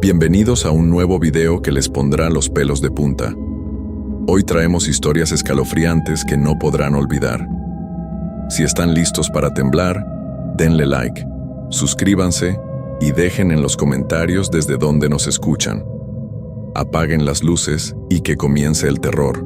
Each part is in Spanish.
Bienvenidos a un nuevo video que les pondrá los pelos de punta. Hoy traemos historias escalofriantes que no podrán olvidar. Si están listos para temblar, denle like, suscríbanse y dejen en los comentarios desde donde nos escuchan. Apaguen las luces y que comience el terror.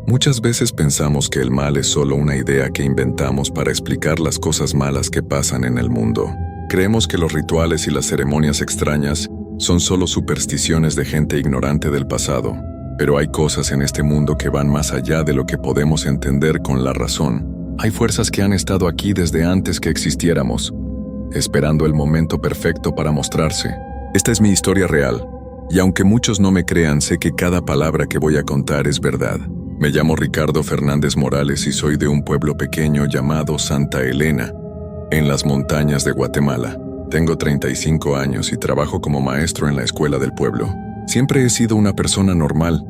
Muchas veces pensamos que el mal es solo una idea que inventamos para explicar las cosas malas que pasan en el mundo. Creemos que los rituales y las ceremonias extrañas son solo supersticiones de gente ignorante del pasado. Pero hay cosas en este mundo que van más allá de lo que podemos entender con la razón. Hay fuerzas que han estado aquí desde antes que existiéramos, esperando el momento perfecto para mostrarse. Esta es mi historia real, y aunque muchos no me crean, sé que cada palabra que voy a contar es verdad. Me llamo Ricardo Fernández Morales y soy de un pueblo pequeño llamado Santa Elena, en las montañas de Guatemala. Tengo 35 años y trabajo como maestro en la escuela del pueblo. Siempre he sido una persona normal,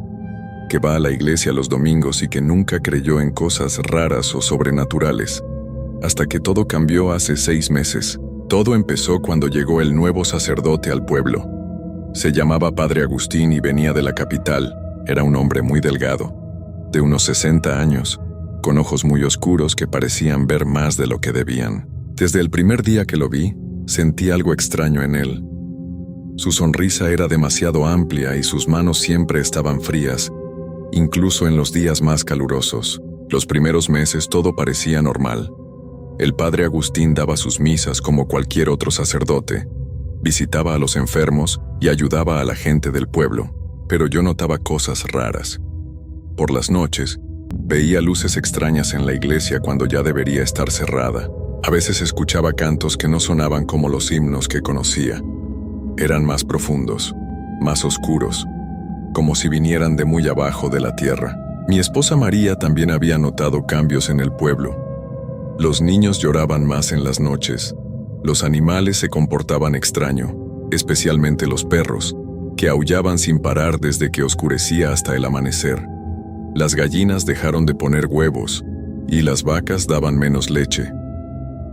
que va a la iglesia los domingos y que nunca creyó en cosas raras o sobrenaturales. Hasta que todo cambió hace 6 meses. Todo empezó cuando llegó el nuevo sacerdote al pueblo. Se llamaba Padre Agustín y venía de la capital. Era un hombre muy delgado, de unos 60 años, con ojos muy oscuros que parecían ver más de lo que debían. Desde el primer día que lo vi, sentí algo extraño en él. Su sonrisa era demasiado amplia y sus manos siempre estaban frías, incluso en los días más calurosos. Los primeros meses todo parecía normal. El Padre Agustín daba sus misas como cualquier otro sacerdote, visitaba a los enfermos y ayudaba a la gente del pueblo, pero yo notaba cosas raras. Por las noches, veía luces extrañas en la iglesia cuando ya debería estar cerrada. A veces escuchaba cantos que no sonaban como los himnos que conocía. Eran más profundos, más oscuros, como si vinieran de muy abajo de la tierra. Mi esposa María también había notado cambios en el pueblo. Los niños lloraban más en las noches. Los animales se comportaban extraño, especialmente los perros, que aullaban sin parar desde que oscurecía hasta el amanecer. Las gallinas dejaron de poner huevos y las vacas daban menos leche.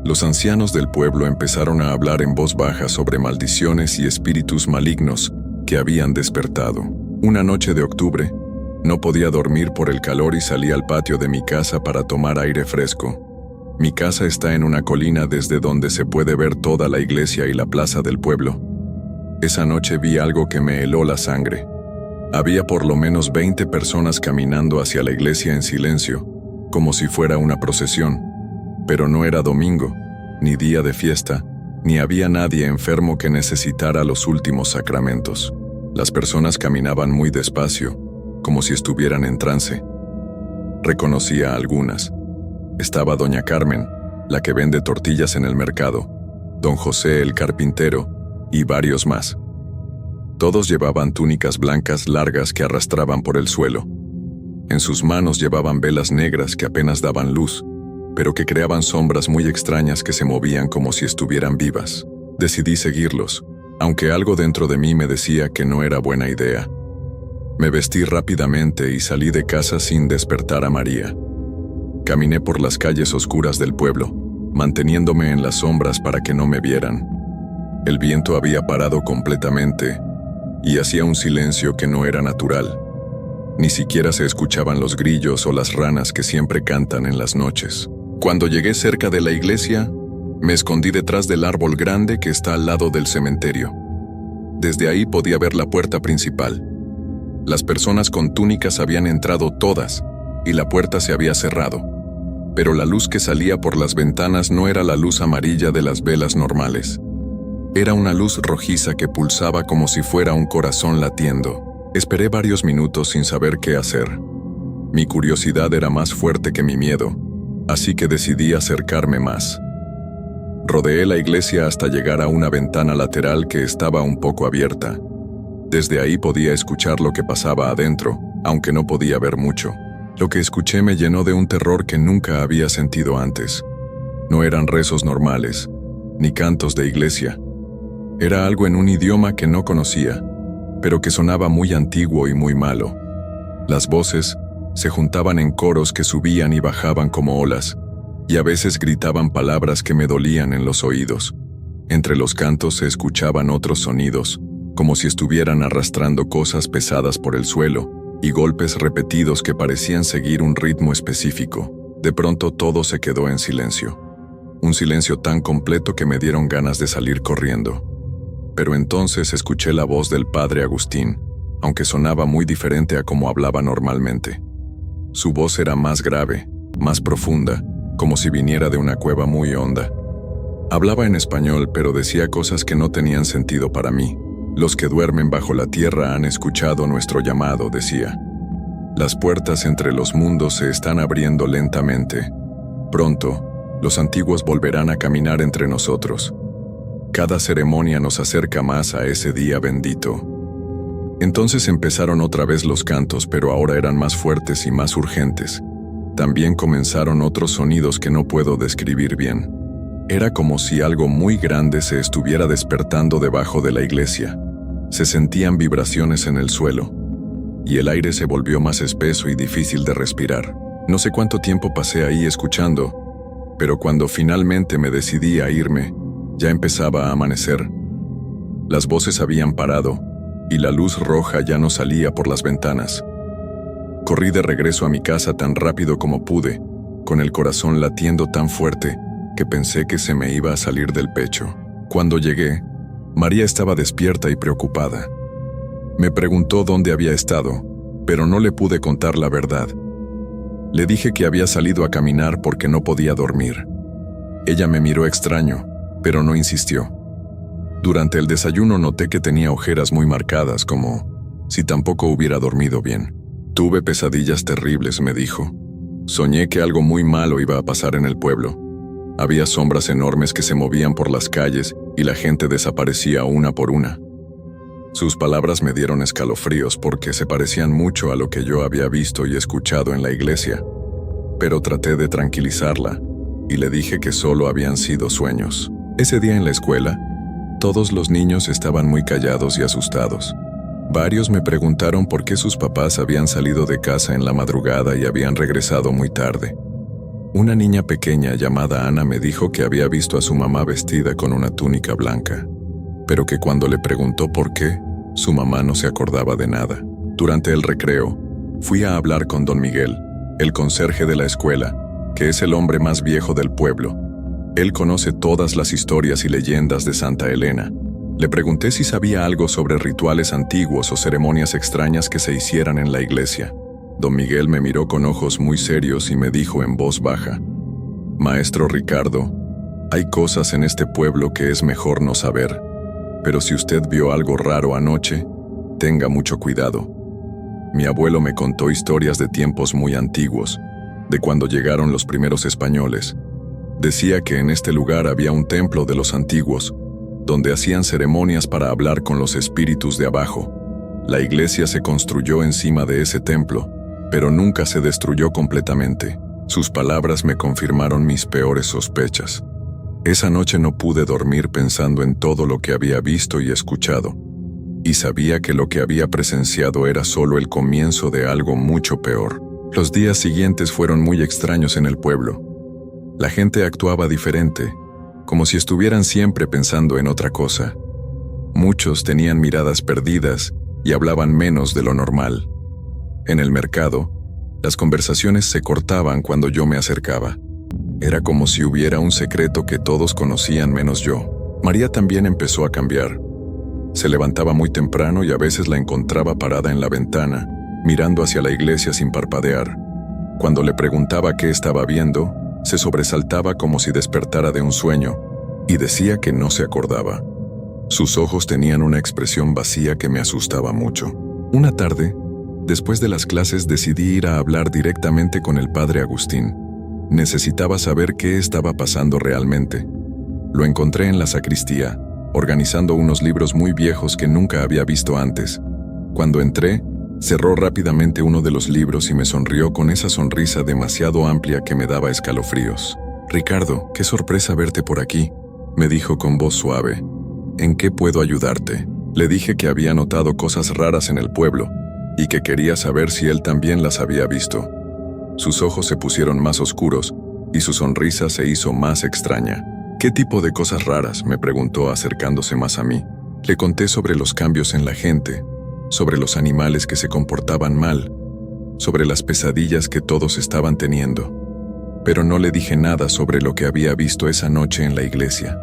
Los ancianos del pueblo empezaron a hablar en voz baja sobre maldiciones y espíritus malignos que habían despertado. Una noche de octubre, no podía dormir por el calor y salí al patio de mi casa para tomar aire fresco. Mi casa está en una colina desde donde se puede ver toda la iglesia y la plaza del pueblo. Esa noche vi algo que me heló la sangre. Había por lo menos 20 personas caminando hacia la iglesia en silencio, como si fuera una procesión. Pero no era domingo, ni día de fiesta, ni había nadie enfermo que necesitara los últimos sacramentos. Las personas caminaban muy despacio, como si estuvieran en trance. Reconocí a algunas. Estaba doña Carmen, la que vende tortillas en el mercado, don José el carpintero y varios más. Todos llevaban túnicas blancas largas que arrastraban por el suelo. En sus manos llevaban velas negras que apenas daban luz, pero que creaban sombras muy extrañas que se movían como si estuvieran vivas. Decidí seguirlos, aunque algo dentro de mí me decía que no era buena idea. Me vestí rápidamente y salí de casa sin despertar a María. Caminé por las calles oscuras del pueblo, manteniéndome en las sombras para que no me vieran. El viento había parado completamente y hacía un silencio que no era natural. Ni siquiera se escuchaban los grillos o las ranas que siempre cantan en las noches. Cuando llegué cerca de la iglesia, me escondí detrás del árbol grande que está al lado del cementerio. Desde ahí podía ver la puerta principal. Las personas con túnicas habían entrado todas y la puerta se había cerrado. Pero la luz que salía por las ventanas no era la luz amarilla de las velas normales. Era una luz rojiza que pulsaba como si fuera un corazón latiendo. Esperé varios minutos sin saber qué hacer. Mi curiosidad era más fuerte que mi miedo, así que decidí acercarme más. Rodeé la iglesia hasta llegar a una ventana lateral que estaba un poco abierta. Desde ahí podía escuchar lo que pasaba adentro, aunque no podía ver mucho. Lo que escuché me llenó de un terror que nunca había sentido antes. No eran rezos normales, ni cantos de iglesia. Era algo en un idioma que no conocía, pero que sonaba muy antiguo y muy malo. Las voces se juntaban en coros que subían y bajaban como olas, y a veces gritaban palabras que me dolían en los oídos. Entre los cantos se escuchaban otros sonidos, como si estuvieran arrastrando cosas pesadas por el suelo, y golpes repetidos que parecían seguir un ritmo específico. De pronto todo se quedó en silencio. Un silencio tan completo que me dieron ganas de salir corriendo. Pero entonces escuché la voz del padre Agustín, aunque sonaba muy diferente a como hablaba normalmente. Su voz era más grave, más profunda, como si viniera de una cueva muy honda. Hablaba en español, pero decía cosas que no tenían sentido para mí. Los que duermen bajo la tierra han escuchado nuestro llamado, decía. Las puertas entre los mundos se están abriendo lentamente. Pronto, los antiguos volverán a caminar entre nosotros. Cada ceremonia nos acerca más a ese día bendito. Entonces empezaron otra vez los cantos, pero ahora eran más fuertes y más urgentes. También comenzaron otros sonidos que no puedo describir bien. Era como si algo muy grande se estuviera despertando debajo de la iglesia. Se sentían vibraciones en el suelo, y el aire se volvió más espeso y difícil de respirar. No sé cuánto tiempo pasé ahí escuchando, pero cuando finalmente me decidí a irme, ya empezaba a amanecer. Las voces habían parado, y la luz roja ya no salía por las ventanas. Corrí de regreso a mi casa tan rápido como pude, con el corazón latiendo tan fuerte que pensé que se me iba a salir del pecho. Cuando llegué, María estaba despierta y preocupada. Me preguntó dónde había estado, pero no le pude contar la verdad. Le dije que había salido a caminar porque no podía dormir. Ella me miró extraño, pero no insistió. Durante el desayuno noté que tenía ojeras muy marcadas, como si tampoco hubiera dormido bien. Tuve pesadillas terribles, me dijo. Soñé que algo muy malo iba a pasar en el pueblo. Había sombras enormes que se movían por las calles y la gente desaparecía una por una. Sus palabras me dieron escalofríos porque se parecían mucho a lo que yo había visto y escuchado en la iglesia. Pero traté de tranquilizarla y le dije que solo habían sido sueños. Ese día en la escuela, todos los niños estaban muy callados y asustados. Varios me preguntaron por qué sus papás habían salido de casa en la madrugada y habían regresado muy tarde. Una niña pequeña llamada Ana me dijo que había visto a su mamá vestida con una túnica blanca, pero que cuando le preguntó por qué, su mamá no se acordaba de nada. Durante el recreo, fui a hablar con don Miguel, el conserje de la escuela, que es el hombre más viejo del pueblo. Él conoce todas las historias y leyendas de Santa Elena. Le pregunté si sabía algo sobre rituales antiguos o ceremonias extrañas que se hicieran en la iglesia. Don Miguel me miró con ojos muy serios y me dijo en voz baja: «Maestro Ricardo, hay cosas en este pueblo que es mejor no saber, pero si usted vio algo raro anoche, tenga mucho cuidado». Mi abuelo me contó historias de tiempos muy antiguos, de cuando llegaron los primeros españoles. Decía que en este lugar había un templo de los antiguos, donde hacían ceremonias para hablar con los espíritus de abajo. La iglesia se construyó encima de ese templo, pero nunca se destruyó completamente. Sus palabras me confirmaron mis peores sospechas. Esa noche no pude dormir pensando en todo lo que había visto y escuchado, y sabía que lo que había presenciado era solo el comienzo de algo mucho peor. Los días siguientes fueron muy extraños en el pueblo. La gente actuaba diferente, como si estuvieran siempre pensando en otra cosa. Muchos tenían miradas perdidas y hablaban menos de lo normal. En el mercado, las conversaciones se cortaban cuando yo me acercaba. Era como si hubiera un secreto que todos conocían menos yo. María también empezó a cambiar. Se levantaba muy temprano y a veces la encontraba parada en la ventana, mirando hacia la iglesia sin parpadear. Cuando le preguntaba qué estaba viendo, se sobresaltaba como si despertara de un sueño, y decía que no se acordaba. Sus ojos tenían una expresión vacía que me asustaba mucho. Una tarde, después de las clases, decidí ir a hablar directamente con el padre Agustín. Necesitaba saber qué estaba pasando realmente. Lo encontré en la sacristía, organizando unos libros muy viejos que nunca había visto antes. Cuando entré, cerró rápidamente uno de los libros y me sonrió con esa sonrisa demasiado amplia que me daba escalofríos. «Ricardo, qué sorpresa verte por aquí», me dijo con voz suave. «¿En qué puedo ayudarte?». Le dije que había notado cosas raras en el pueblo y que quería saber si él también las había visto. Sus ojos se pusieron más oscuros y su sonrisa se hizo más extraña. ¿Qué tipo de cosas raras?, me preguntó acercándose más a mí. Le conté sobre los cambios en la gente, sobre los animales que se comportaban mal, sobre las pesadillas que todos estaban teniendo. Pero no le dije nada sobre lo que había visto esa noche en la iglesia.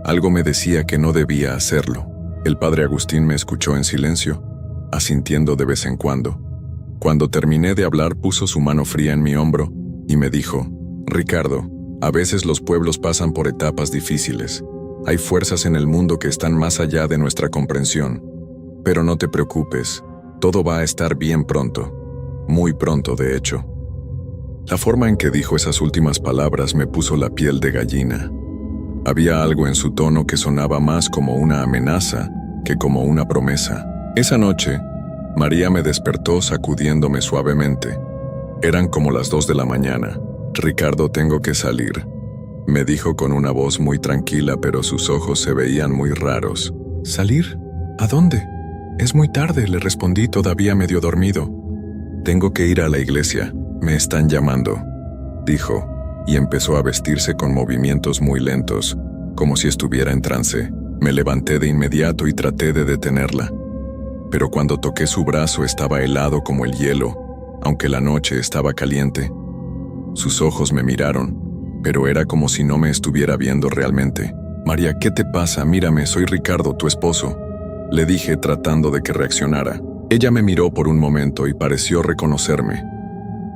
Algo me decía que no debía hacerlo. El padre Agustín me escuchó en silencio, asintiendo de vez en cuando. Cuando terminé de hablar, puso su mano fría en mi hombro y me dijo: Ricardo, a veces los pueblos pasan por etapas difíciles. Hay fuerzas en el mundo que están más allá de nuestra comprensión. Pero no te preocupes, todo va a estar bien pronto. Muy pronto, de hecho. La forma en que dijo esas últimas palabras me puso la piel de gallina. Había algo en su tono que sonaba más como una amenaza que como una promesa. Esa noche, María me despertó sacudiéndome suavemente. Eran como las 2 de la mañana. Ricardo, tengo que salir, me dijo con una voz muy tranquila, pero sus ojos se veían muy raros. ¿Salir? ¿A dónde? Es muy tarde, le respondí todavía medio dormido. Tengo que ir a la iglesia, me están llamando, dijo, y empezó a vestirse con movimientos muy lentos, como si estuviera en trance. Me levanté de inmediato y traté de detenerla. Pero cuando toqué su brazo estaba helado como el hielo, aunque la noche estaba caliente. Sus ojos me miraron, pero era como si no me estuviera viendo realmente. María, ¿qué te pasa? Mírame, soy Ricardo, tu esposo, le dije tratando de que reaccionara. Ella me miró por un momento y pareció reconocerme.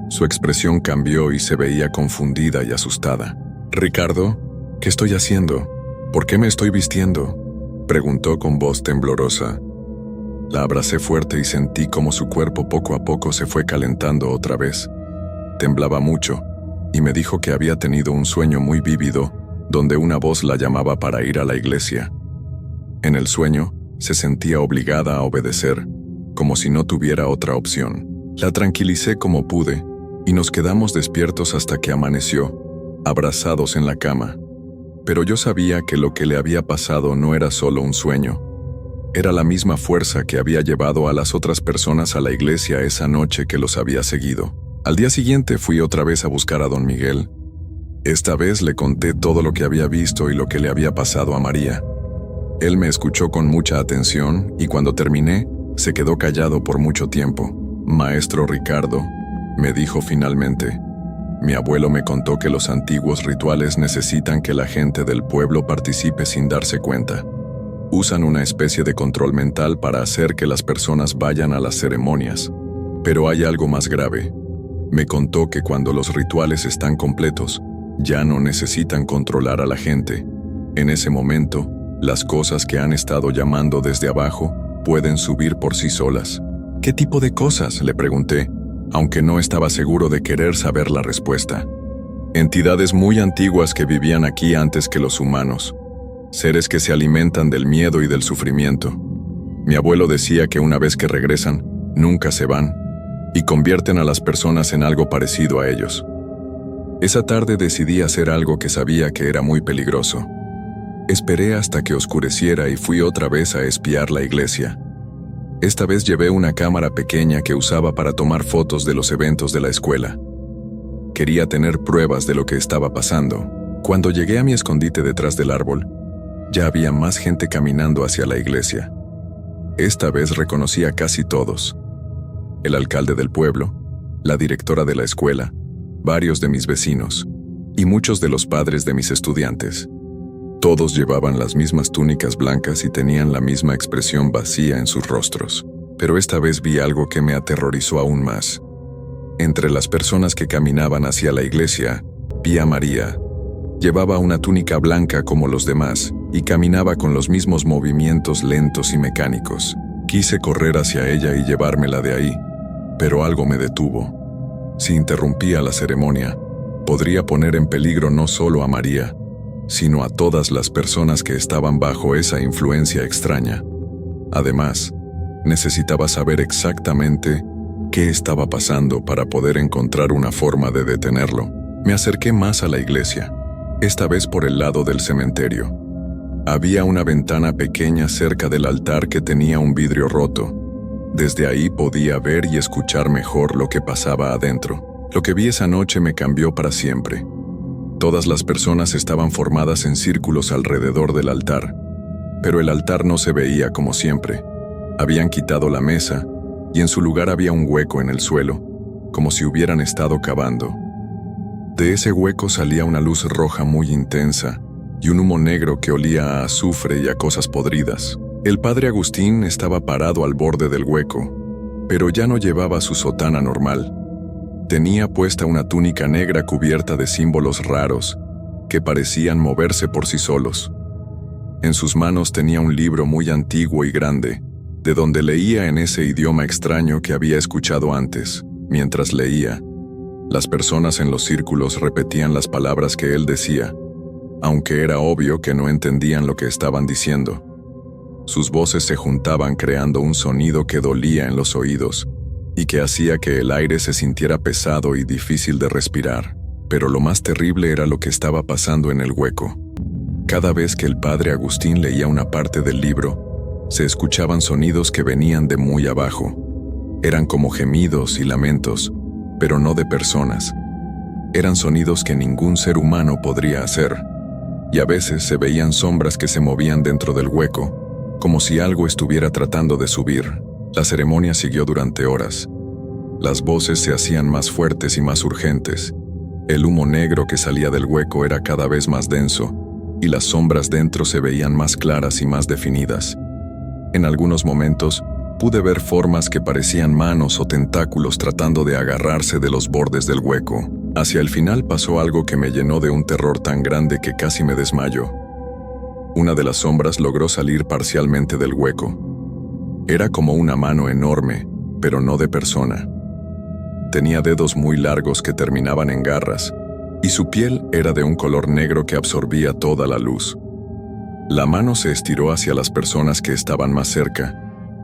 Su expresión cambió y se veía confundida y asustada. Ricardo, ¿qué estoy haciendo? ¿Por qué me estoy vistiendo?, preguntó con voz temblorosa. La abracé fuerte y sentí como su cuerpo poco a poco se fue calentando otra vez. Temblaba mucho, y me dijo que había tenido un sueño muy vívido, donde una voz la llamaba para ir a la iglesia. En el sueño, se sentía obligada a obedecer, como si no tuviera otra opción. La tranquilicé como pude, y nos quedamos despiertos hasta que amaneció, abrazados en la cama. Pero yo sabía que lo que le había pasado no era solo un sueño. Era la misma fuerza que había llevado a las otras personas a la iglesia esa noche que los había seguido. Al día siguiente fui otra vez a buscar a don Miguel. Esta vez le conté todo lo que había visto y lo que le había pasado a María. Él me escuchó con mucha atención y cuando terminé, se quedó callado por mucho tiempo. Maestro Ricardo, me dijo finalmente, mi abuelo me contó que los antiguos rituales necesitan que la gente del pueblo participe sin darse cuenta. Usan una especie de control mental para hacer que las personas vayan a las ceremonias. Pero hay algo más grave. Me contó que cuando los rituales están completos, ya no necesitan controlar a la gente. En ese momento, las cosas que han estado llamando desde abajo pueden subir por sí solas. ¿Qué tipo de cosas?, le pregunté, aunque no estaba seguro de querer saber la respuesta. Entidades muy antiguas que vivían aquí antes que los humanos. Seres que se alimentan del miedo y del sufrimiento. Mi abuelo decía que una vez que regresan, nunca se van, y convierten a las personas en algo parecido a ellos. Esa tarde decidí hacer algo que sabía que era muy peligroso. Esperé hasta que oscureciera y fui otra vez a espiar la iglesia. Esta vez llevé una cámara pequeña que usaba para tomar fotos de los eventos de la escuela. Quería tener pruebas de lo que estaba pasando. Cuando llegué a mi escondite detrás del árbol, ya había más gente caminando hacia la iglesia. Esta vez reconocí a casi todos. El alcalde del pueblo, la directora de la escuela, varios de mis vecinos y muchos de los padres de mis estudiantes. Todos llevaban las mismas túnicas blancas y tenían la misma expresión vacía en sus rostros. Pero esta vez vi algo que me aterrorizó aún más. Entre las personas que caminaban hacia la iglesia, vi a María. Llevaba una túnica blanca como los demás y caminaba con los mismos movimientos lentos y mecánicos. Quise correr hacia ella y llevármela de ahí, pero algo me detuvo. Si interrumpía la ceremonia, podría poner en peligro no solo a María, sino a todas las personas que estaban bajo esa influencia extraña. Además, necesitaba saber exactamente qué estaba pasando para poder encontrar una forma de detenerlo. Me acerqué más a la iglesia, esta vez por el lado del cementerio. Había una ventana pequeña cerca del altar que tenía un vidrio roto. Desde ahí podía ver y escuchar mejor lo que pasaba adentro. Lo que vi esa noche me cambió para siempre. Todas las personas estaban formadas en círculos alrededor del altar, pero el altar no se veía como siempre. Habían quitado la mesa y en su lugar había un hueco en el suelo, como si hubieran estado cavando. De ese hueco salía una luz roja muy intensa y un humo negro que olía a azufre y a cosas podridas. El padre Agustín estaba parado al borde del hueco, pero ya no llevaba su sotana normal. Tenía puesta una túnica negra cubierta de símbolos raros que parecían moverse por sí solos. En sus manos tenía un libro muy antiguo y grande, de donde leía en ese idioma extraño que había escuchado antes. Mientras leía, las personas en los círculos repetían las palabras que él decía, aunque era obvio que no entendían lo que estaban diciendo. Sus voces se juntaban creando un sonido que dolía en los oídos y que hacía que el aire se sintiera pesado y difícil de respirar. Pero lo más terrible era lo que estaba pasando en el hueco. Cada vez que el padre Agustín leía una parte del libro, se escuchaban sonidos que venían de muy abajo. Eran como gemidos y lamentos, pero no de personas. Eran sonidos que ningún ser humano podría hacer. Y a veces se veían sombras que se movían dentro del hueco, como si algo estuviera tratando de subir. La ceremonia siguió durante horas. Las voces se hacían más fuertes y más urgentes. El humo negro que salía del hueco era cada vez más denso, y las sombras dentro se veían más claras y más definidas. En algunos momentos, pude ver formas que parecían manos o tentáculos tratando de agarrarse de los bordes del hueco. Hacia el final pasó algo que me llenó de un terror tan grande que casi me desmayó. Una de las sombras logró salir parcialmente del hueco. Era como una mano enorme, pero no de persona. Tenía dedos muy largos que terminaban en garras, y su piel era de un color negro que absorbía toda la luz. La mano se estiró hacia las personas que estaban más cerca,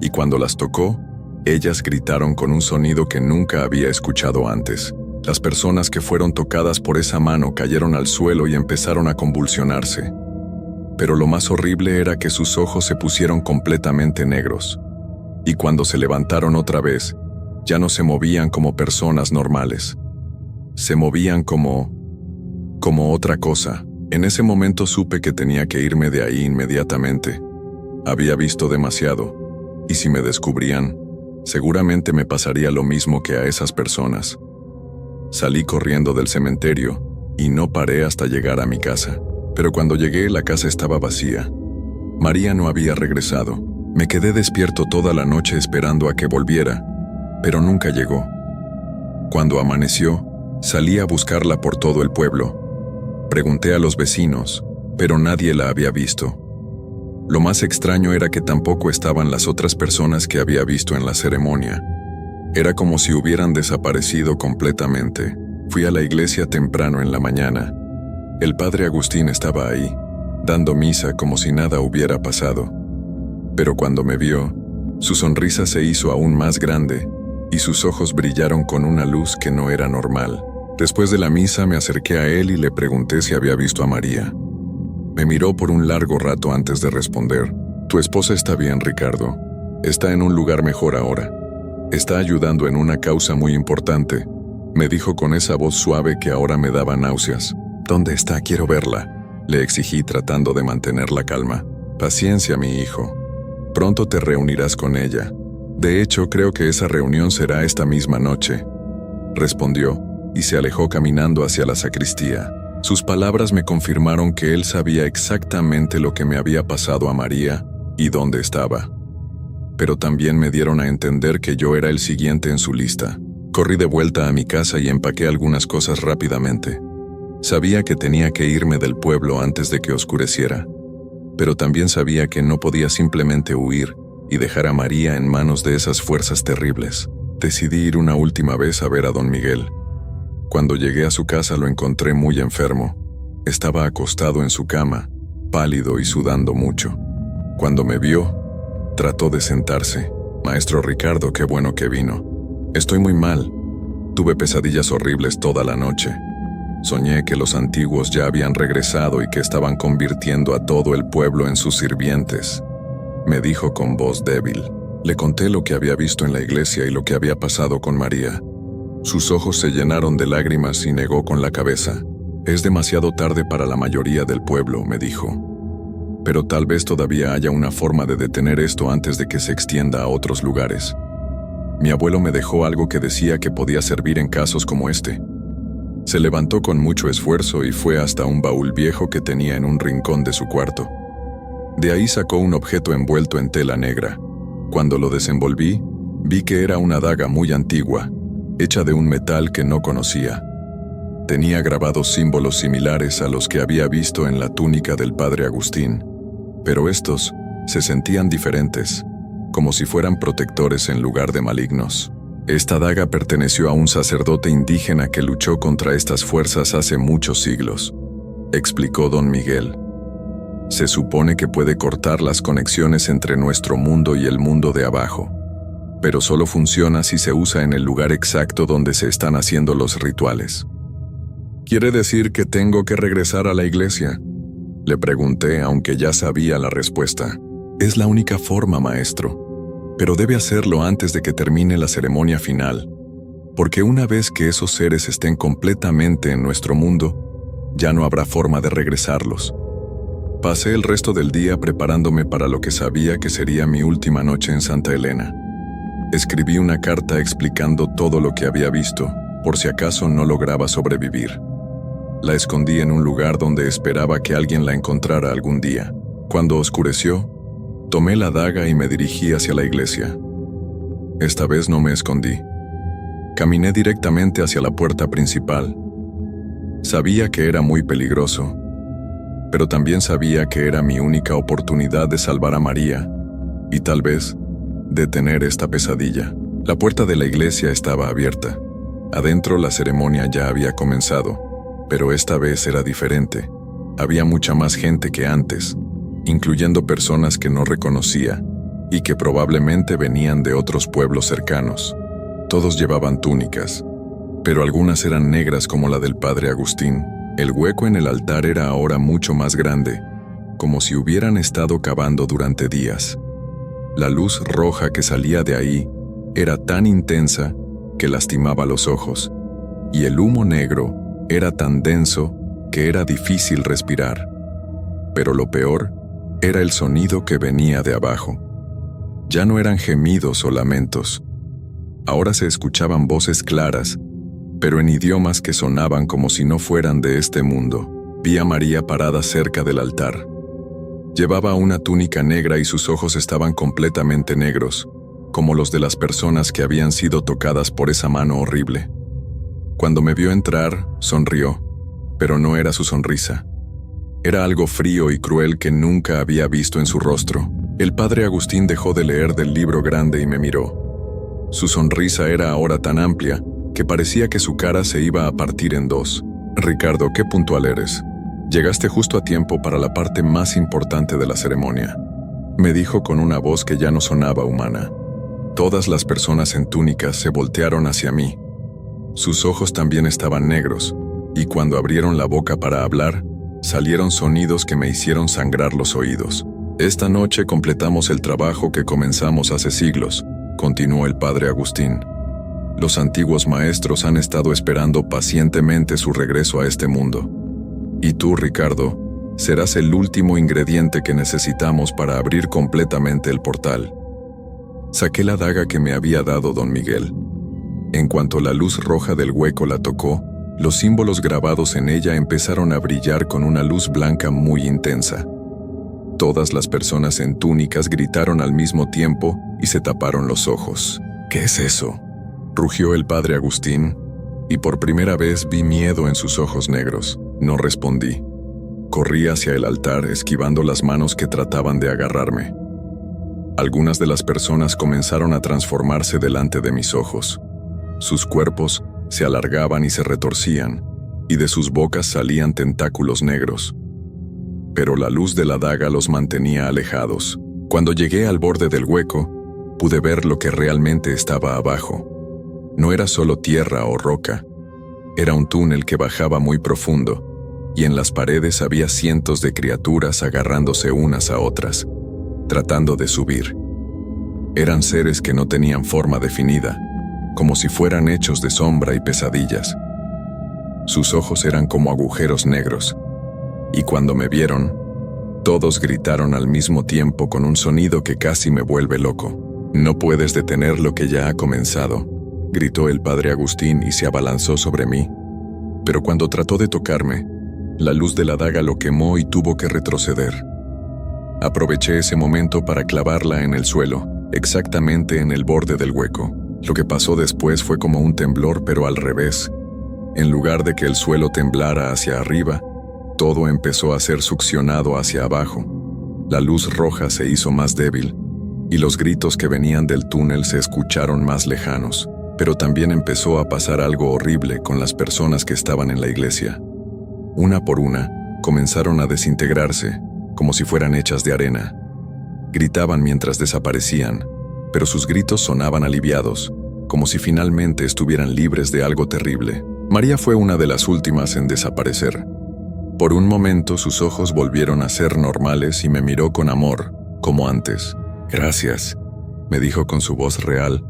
y cuando las tocó, ellas gritaron con un sonido que nunca había escuchado antes. Las personas que fueron tocadas por esa mano cayeron al suelo y empezaron a convulsionarse. Pero lo más horrible era que sus ojos se pusieron completamente negros. Y cuando se levantaron otra vez, ya no se movían como personas normales. Se movían como otra cosa. En ese momento supe que tenía que irme de ahí inmediatamente. Había visto demasiado, y si me descubrían, seguramente me pasaría lo mismo que a esas personas. Salí corriendo del cementerio, y no paré hasta llegar a mi casa. Pero cuando llegué, la casa estaba vacía. María no había regresado. Me quedé despierto toda la noche esperando a que volviera, pero nunca llegó. Cuando amaneció, salí a buscarla por todo el pueblo. Pregunté a los vecinos, pero nadie la había visto. Lo más extraño era que tampoco estaban las otras personas que había visto en la ceremonia. Era como si hubieran desaparecido completamente. Fui a la iglesia temprano en la mañana. El padre Agustín estaba ahí, dando misa como si nada hubiera pasado. Pero cuando me vio, su sonrisa se hizo aún más grande y sus ojos brillaron con una luz que no era normal. Después de la misa me acerqué a él y le pregunté si había visto a María. Me miró por un largo rato antes de responder. «Tu esposa está bien, Ricardo. Está en un lugar mejor ahora. Está ayudando en una causa muy importante», me dijo con esa voz suave que ahora me daba náuseas. «¿Dónde está? Quiero verla», le exigí tratando de mantener la calma. «Paciencia, mi hijo. Pronto te reunirás con ella. De hecho, creo que esa reunión será esta misma noche», respondió, y se alejó caminando hacia la sacristía. Sus palabras me confirmaron que él sabía exactamente lo que me había pasado a María y dónde estaba. Pero también me dieron a entender que yo era el siguiente en su lista. Corrí de vuelta a mi casa y empaqué algunas cosas rápidamente. Sabía que tenía que irme del pueblo antes de que oscureciera, pero también sabía que no podía simplemente huir y dejar a María en manos de esas fuerzas terribles. Decidí ir una última vez a ver a don Miguel. Cuando llegué a su casa lo encontré muy enfermo. Estaba acostado en su cama, pálido y sudando mucho. Cuando me vio, trató de sentarse. «Maestro Ricardo, qué bueno que vino. Estoy muy mal. Tuve pesadillas horribles toda la noche. Soñé que los antiguos ya habían regresado y que estaban convirtiendo a todo el pueblo en sus sirvientes», me dijo con voz débil. Le conté lo que había visto en la iglesia y lo que había pasado con María. Sus ojos se llenaron de lágrimas y negó con la cabeza. Es demasiado tarde para la mayoría del pueblo, me dijo. Pero tal vez todavía haya una forma de detener esto antes de que se extienda a otros lugares. Mi abuelo me dejó algo que decía que podía servir en casos como este. Se levantó con mucho esfuerzo y fue hasta un baúl viejo que tenía en un rincón de su cuarto. De ahí sacó un objeto envuelto en tela negra. Cuando lo desenvolví, vi que era una daga muy antigua, hecha de un metal que no conocía. Tenía grabados símbolos similares a los que había visto en la túnica del padre Agustín, pero estos se sentían diferentes, como si fueran protectores en lugar de malignos. Esta daga perteneció a un sacerdote indígena que luchó contra estas fuerzas hace muchos siglos, explicó don Miguel. Se supone que puede cortar las conexiones entre nuestro mundo y el mundo de abajo, pero solo funciona si se usa en el lugar exacto donde se están haciendo los rituales. ¿Quiere decir que tengo que regresar a la iglesia?, le pregunté, aunque ya sabía la respuesta. Es la única forma, maestro, pero debe hacerlo antes de que termine la ceremonia final, porque una vez que esos seres estén completamente en nuestro mundo, ya no habrá forma de regresarlos. Pasé el resto del día preparándome para lo que sabía que sería mi última noche en Santa Elena. Escribí una carta explicando todo lo que había visto, por si acaso no lograba sobrevivir. La escondí en un lugar donde esperaba que alguien la encontrara algún día. Cuando oscureció, tomé la daga y me dirigí hacia la iglesia. Esta vez no me escondí. Caminé directamente hacia la puerta principal. Sabía que era muy peligroso, pero también sabía que era mi única oportunidad de salvar a María y tal vez detener esta pesadilla. La puerta de la iglesia estaba abierta. Adentro la ceremonia ya había comenzado, pero esta vez era diferente. Había mucha más gente que antes, incluyendo personas que no reconocía y que probablemente venían de otros pueblos cercanos. Todos llevaban túnicas, pero algunas eran negras como la del padre Agustín. El hueco en el altar era ahora mucho más grande, como si hubieran estado cavando durante días. La luz roja que salía de ahí era tan intensa que lastimaba los ojos, y el humo negro era tan denso que era difícil respirar. Pero lo peor era el sonido que venía de abajo. Ya no eran gemidos o lamentos. Ahora se escuchaban voces claras, pero en idiomas que sonaban como si no fueran de este mundo. Vi a María parada cerca del altar. Llevaba una túnica negra y sus ojos estaban completamente negros, como los de las personas que habían sido tocadas por esa mano horrible. Cuando me vio entrar, sonrió, pero no era su sonrisa. Era algo frío y cruel que nunca había visto en su rostro. El padre Agustín dejó de leer del libro grande y me miró. Su sonrisa era ahora tan amplia que parecía que su cara se iba a partir en dos. Ricardo, qué puntual eres. Llegaste justo a tiempo para la parte más importante de la ceremonia, me dijo con una voz que ya no sonaba humana. Todas las personas en túnicas se voltearon hacia mí. Sus ojos también estaban negros, y cuando abrieron la boca para hablar, salieron sonidos que me hicieron sangrar los oídos. Esta noche completamos el trabajo que comenzamos hace siglos, continuó el padre Agustín. Los antiguos maestros han estado esperando pacientemente su regreso a este mundo. Y tú, Ricardo, serás el último ingrediente que necesitamos para abrir completamente el portal. Saqué la daga que me había dado don Miguel. En cuanto la luz roja del hueco la tocó, los símbolos grabados en ella empezaron a brillar con una luz blanca muy intensa. Todas las personas en túnicas gritaron al mismo tiempo y se taparon los ojos. ¿Qué es eso?, rugió el padre Agustín, y por primera vez vi miedo en sus ojos negros. No respondí. Corrí hacia el altar esquivando las manos que trataban de agarrarme. Algunas de las personas comenzaron a transformarse delante de mis ojos. Sus cuerpos se alargaban y se retorcían, y de sus bocas salían tentáculos negros. Pero la luz de la daga los mantenía alejados. Cuando llegué al borde del hueco, pude ver lo que realmente estaba abajo. No era solo tierra o roca. Era un túnel que bajaba muy profundo, y en las paredes había cientos de criaturas agarrándose unas a otras, tratando de subir. Eran seres que no tenían forma definida, como si fueran hechos de sombra y pesadillas. Sus ojos eran como agujeros negros. Y cuando me vieron, todos gritaron al mismo tiempo con un sonido que casi me vuelve loco. «No puedes detener lo que ya ha comenzado», gritó el padre Agustín y se abalanzó sobre mí. Pero cuando trató de tocarme, la luz de la daga lo quemó y tuvo que retroceder. Aproveché ese momento para clavarla en el suelo, exactamente en el borde del hueco. Lo que pasó después fue como un temblor, pero al revés. En lugar de que el suelo temblara hacia arriba, todo empezó a ser succionado hacia abajo. La luz roja se hizo más débil, y los gritos que venían del túnel se escucharon más lejanos. Pero también empezó a pasar algo horrible con las personas que estaban en la iglesia. Una por una, comenzaron a desintegrarse, como si fueran hechas de arena. Gritaban mientras desaparecían, pero sus gritos sonaban aliviados, como si finalmente estuvieran libres de algo terrible. María fue una de las últimas en desaparecer. Por un momento sus ojos volvieron a ser normales y me miró con amor, como antes. «Gracias», me dijo con su voz real,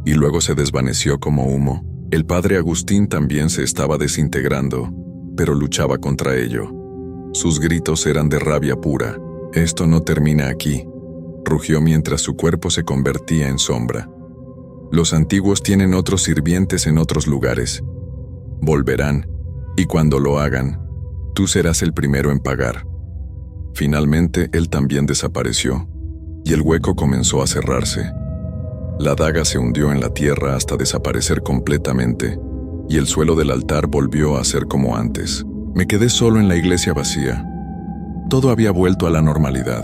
y luego se desvaneció como humo. El padre Agustín también se estaba desintegrando, pero luchaba contra ello. Sus gritos eran de rabia pura. «Esto no termina aquí», rugió mientras su cuerpo se convertía en sombra. «Los antiguos tienen otros sirvientes en otros lugares. Volverán, y cuando lo hagan, tú serás el primero en pagar». Finalmente, él también desapareció, y el hueco comenzó a cerrarse. La daga se hundió en la tierra hasta desaparecer completamente, y el suelo del altar volvió a ser como antes. Me quedé solo en la iglesia vacía. Todo había vuelto a la normalidad,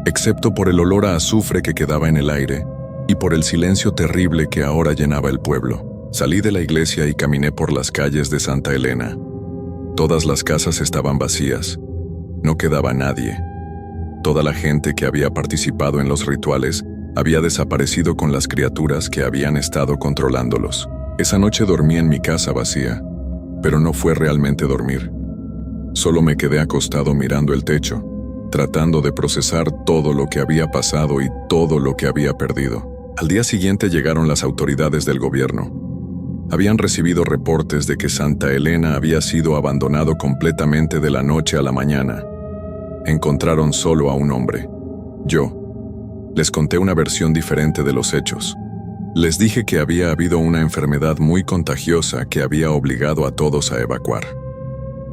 excepto por el olor a azufre que quedaba en el aire, y por el silencio terrible que ahora llenaba el pueblo. Salí de la iglesia y caminé por las calles de Santa Elena. Todas las casas estaban vacías. No quedaba nadie. Toda la gente que había participado en los rituales había desaparecido con las criaturas que habían estado controlándolos. Esa noche dormí en mi casa vacía, pero no fue realmente dormir. Solo me quedé acostado mirando el techo, tratando de procesar todo lo que había pasado y todo lo que había perdido. Al día siguiente llegaron las autoridades del gobierno. Habían recibido reportes de que Santa Elena había sido abandonado completamente de la noche a la mañana. Encontraron solo a un hombre, yo. Les conté una versión diferente de los hechos. Les dije que había habido una enfermedad muy contagiosa que había obligado a todos a evacuar.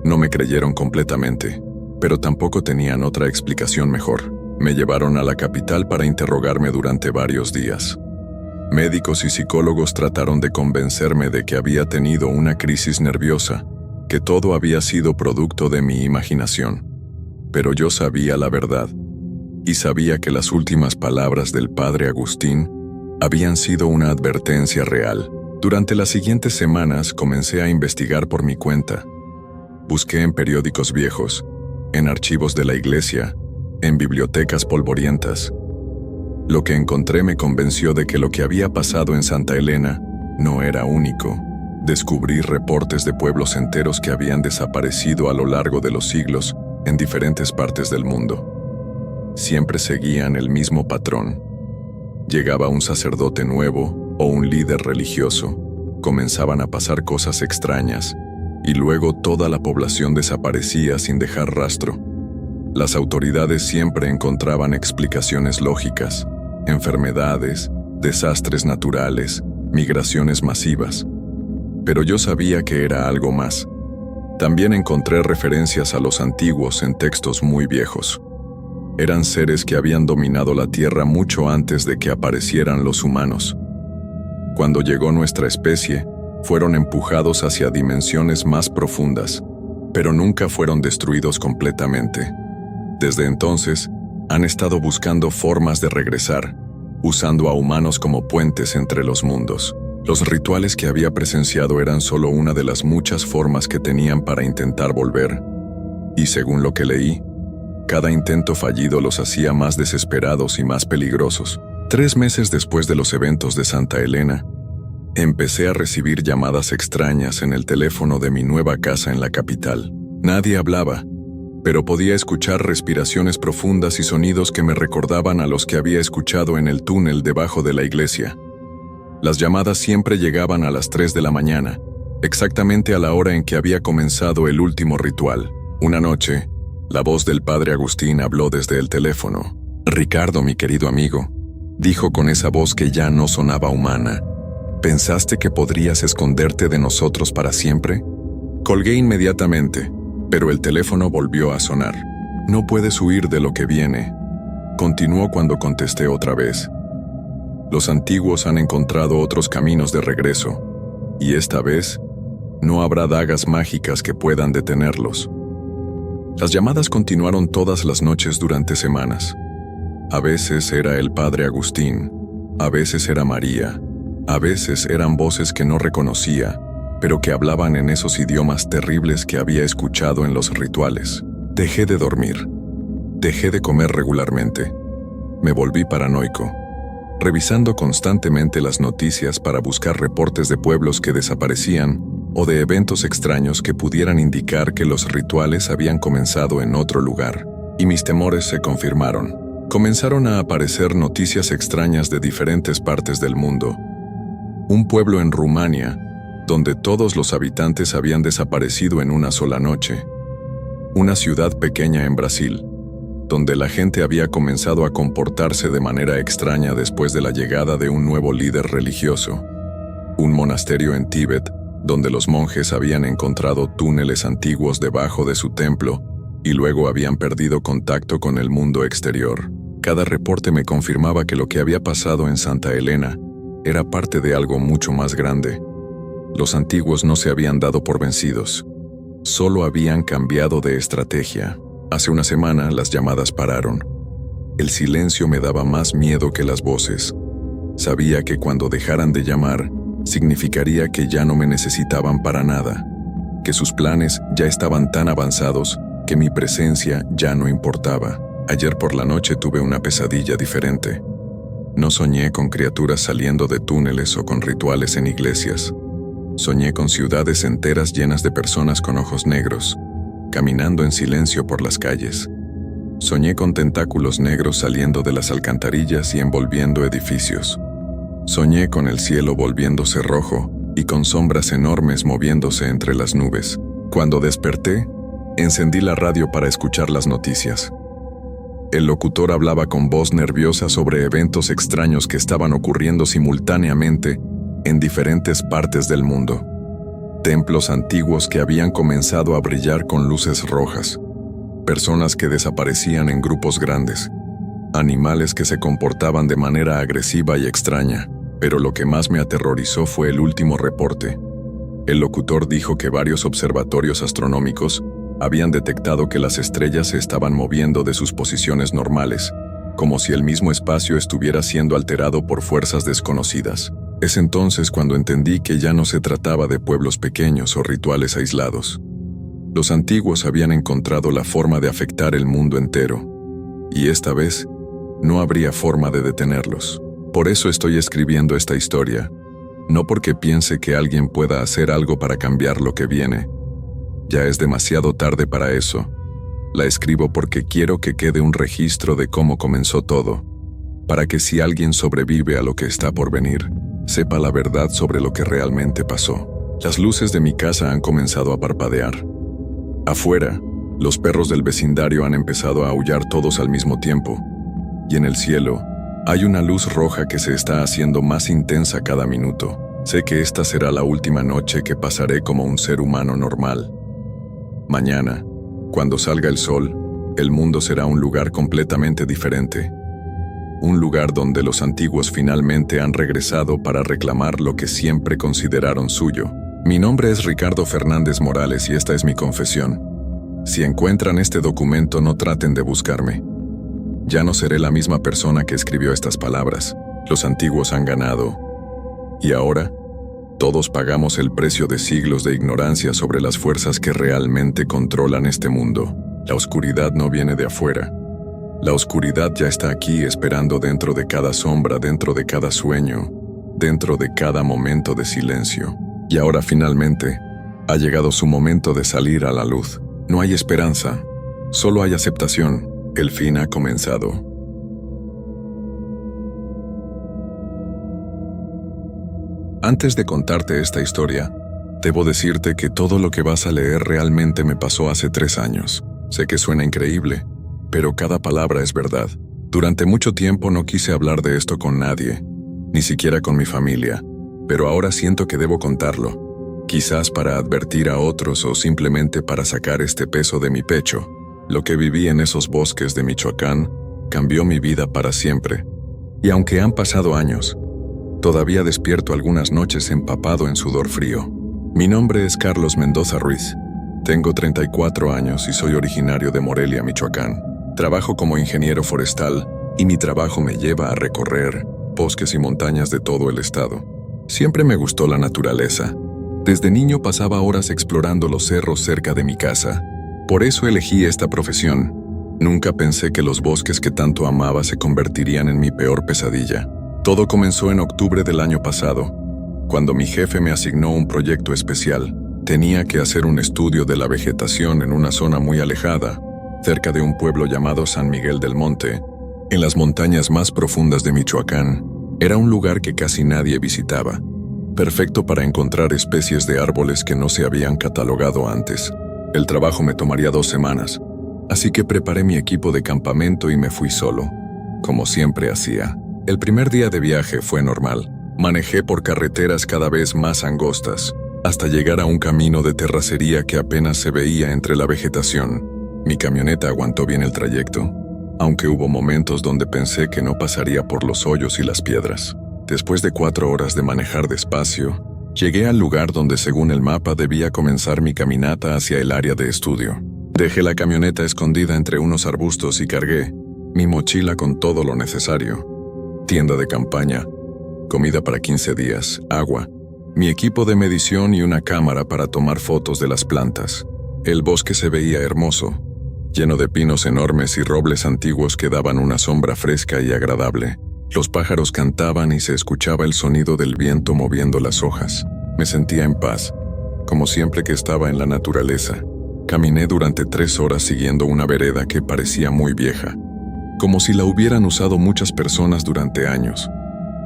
No me creyeron completamente, pero tampoco tenían otra explicación mejor. Me llevaron a la capital para interrogarme durante varios días. Médicos y psicólogos trataron de convencerme de que había tenido una crisis nerviosa, que todo había sido producto de mi imaginación. Pero yo sabía la verdad, y sabía que las últimas palabras del padre Agustín habían sido una advertencia real. Durante las siguientes semanas comencé a investigar por mi cuenta. Busqué en periódicos viejos, en archivos de la iglesia, en bibliotecas polvorientas. Lo que encontré me convenció de que lo que había pasado en Santa Elena no era único. Descubrí reportes de pueblos enteros que habían desaparecido a lo largo de los siglos en diferentes partes del mundo. Siempre seguían el mismo patrón. Llegaba un sacerdote nuevo o un líder religioso, comenzaban a pasar cosas extrañas, y luego toda la población desaparecía sin dejar rastro. Las autoridades siempre encontraban explicaciones lógicas: enfermedades, desastres naturales, migraciones masivas. Pero yo sabía que era algo más. También encontré referencias a los antiguos en textos muy viejos. Eran seres que habían dominado la tierra mucho antes de que aparecieran los humanos. Cuando llegó nuestra especie, fueron empujados hacia dimensiones más profundas, pero nunca fueron destruidos completamente. Desde entonces, han estado buscando formas de regresar, usando a humanos como puentes entre los mundos. Los rituales que había presenciado eran solo una de las muchas formas que tenían para intentar volver, y según lo que leí, cada intento fallido los hacía más desesperados y más peligrosos. 3 meses después de los eventos de Santa Elena, empecé a recibir llamadas extrañas en el teléfono de mi nueva casa en la capital. Nadie hablaba, pero podía escuchar respiraciones profundas y sonidos que me recordaban a los que había escuchado en el túnel debajo de la iglesia. Las llamadas siempre llegaban a las 3 de la mañana, exactamente a la hora en que había comenzado el último ritual. Una noche, la voz del padre Agustín habló desde el teléfono. «Ricardo, mi querido amigo», dijo con esa voz que ya no sonaba humana. «¿Pensaste que podrías esconderte de nosotros para siempre?» Colgué inmediatamente, pero el teléfono volvió a sonar. «No puedes huir de lo que viene», continuó cuando contesté otra vez. «Los antiguos han encontrado otros caminos de regreso, y esta vez no habrá dagas mágicas que puedan detenerlos». Las llamadas continuaron todas las noches durante semanas. A veces era el padre Agustín, a veces era María, a veces eran voces que no reconocía, pero que hablaban en esos idiomas terribles que había escuchado en los rituales. Dejé de dormir. Dejé de comer regularmente. Me volví paranoico, revisando constantemente las noticias para buscar reportes de pueblos que desaparecían o de eventos extraños que pudieran indicar que los rituales habían comenzado en otro lugar. Y mis temores se confirmaron. Comenzaron a aparecer noticias extrañas de diferentes partes del mundo. Un pueblo en Rumania, donde todos los habitantes habían desaparecido en una sola noche. Una ciudad pequeña en Brasil, donde la gente había comenzado a comportarse de manera extraña después de la llegada de un nuevo líder religioso. Un monasterio en Tíbet, donde los monjes habían encontrado túneles antiguos debajo de su templo y luego habían perdido contacto con el mundo exterior. Cada reporte me confirmaba que lo que había pasado en Santa Elena era parte de algo mucho más grande. Los antiguos no se habían dado por vencidos, solo habían cambiado de estrategia. Hace una semana las llamadas pararon. El silencio me daba más miedo que las voces. Sabía que cuando dejaran de llamar, significaría que ya no me necesitaban para nada, que sus planes ya estaban tan avanzados que mi presencia ya no importaba. Ayer por la noche tuve una pesadilla diferente. No soñé con criaturas saliendo de túneles o con rituales en iglesias. Soñé con ciudades enteras llenas de personas con ojos negros, caminando en silencio por las calles. Soñé con tentáculos negros saliendo de las alcantarillas y envolviendo edificios. Soñé con el cielo volviéndose rojo y con sombras enormes moviéndose entre las nubes. Cuando desperté, encendí la radio para escuchar las noticias. El locutor hablaba con voz nerviosa sobre eventos extraños que estaban ocurriendo simultáneamente en diferentes partes del mundo. Templos antiguos que habían comenzado a brillar con luces rojas, personas que desaparecían en grupos grandes, animales que se comportaban de manera agresiva y extraña, pero lo que más me aterrorizó fue el último reporte. El locutor dijo que varios observatorios astronómicos habían detectado que las estrellas se estaban moviendo de sus posiciones normales, como si el mismo espacio estuviera siendo alterado por fuerzas desconocidas. Es entonces cuando entendí que ya no se trataba de pueblos pequeños o rituales aislados. Los antiguos habían encontrado la forma de afectar el mundo entero, y esta vez no habría forma de detenerlos. Por eso estoy escribiendo esta historia, no porque piense que alguien pueda hacer algo para cambiar lo que viene. Ya es demasiado tarde para eso. La escribo porque quiero que quede un registro de cómo comenzó todo, para que si alguien sobrevive a lo que está por venir, sepa la verdad sobre lo que realmente pasó. Las luces de mi casa han comenzado a parpadear. Afuera, los perros del vecindario han empezado a aullar todos al mismo tiempo, y en el cielo, hay una luz roja que se está haciendo más intensa cada minuto. Sé que esta será la última noche que pasaré como un ser humano normal. Mañana, cuando salga el sol, el mundo será un lugar completamente diferente. Un lugar donde los antiguos finalmente han regresado para reclamar lo que siempre consideraron suyo. Mi nombre es Ricardo Fernández Morales y esta es mi confesión. Si encuentran este documento, no traten de buscarme. Ya no seré la misma persona que escribió estas palabras. Los antiguos han ganado. Y ahora, todos pagamos el precio de siglos de ignorancia sobre las fuerzas que realmente controlan este mundo. La oscuridad no viene de afuera. La oscuridad ya está aquí esperando dentro de cada sombra, dentro de cada sueño, dentro de cada momento de silencio. Y ahora finalmente, ha llegado su momento de salir a la luz. No hay esperanza, solo hay aceptación. El fin ha comenzado. Antes de contarte esta historia, Debo decirte que todo lo que vas a leer realmente me pasó hace 3 años. Sé que suena increíble, pero cada palabra es verdad. Durante mucho tiempo no quise hablar de esto con nadie, ni siquiera con mi familia, pero ahora siento que debo contarlo, quizás para advertir a otros o simplemente para sacar este peso de mi pecho. Lo que viví en esos bosques de Michoacán cambió mi vida para siempre, y aunque han pasado años, todavía despierto algunas noches empapado en sudor frío. Mi nombre es Carlos Mendoza Ruiz. Tengo 34 años y soy originario de Morelia, Michoacán. Trabajo como ingeniero forestal y mi trabajo me lleva a recorrer bosques y montañas de todo el estado. Siempre me gustó la naturaleza. Desde niño pasaba horas explorando los cerros cerca de mi casa. Por eso elegí esta profesión. Nunca pensé que los bosques que tanto amaba se convertirían en mi peor pesadilla. Todo comenzó en octubre del año pasado, cuando mi jefe me asignó un proyecto especial. Tenía que hacer un estudio de la vegetación en una zona muy alejada, cerca de un pueblo llamado San Miguel del Monte, en las montañas más profundas de Michoacán. Era un lugar que casi nadie visitaba, perfecto para encontrar especies de árboles que no se habían catalogado antes. El trabajo me tomaría 2 semanas, así que preparé mi equipo de campamento y me fui solo, como siempre hacía. El primer día de viaje fue normal. Manejé por carreteras cada vez más angostas, hasta llegar a un camino de terracería que apenas se veía entre la vegetación. Mi camioneta aguantó bien el trayecto, aunque hubo momentos donde pensé que no pasaría por los hoyos y las piedras. Después de 4 horas de manejar despacio, llegué al lugar donde según el mapa debía comenzar mi caminata hacia el área de estudio. Dejé la camioneta escondida entre unos arbustos y cargué mi mochila con todo lo necesario: tienda de campaña, comida para 15 días, agua, mi equipo de medición y una cámara para tomar fotos de las plantas. El bosque se veía hermoso, lleno de pinos enormes y robles antiguos que daban una sombra fresca y agradable. Los pájaros cantaban y se escuchaba el sonido del viento moviendo las hojas. Me sentía en paz, como siempre que estaba en la naturaleza. Caminé durante 3 horas siguiendo una vereda que parecía muy vieja, como si la hubieran usado muchas personas durante años,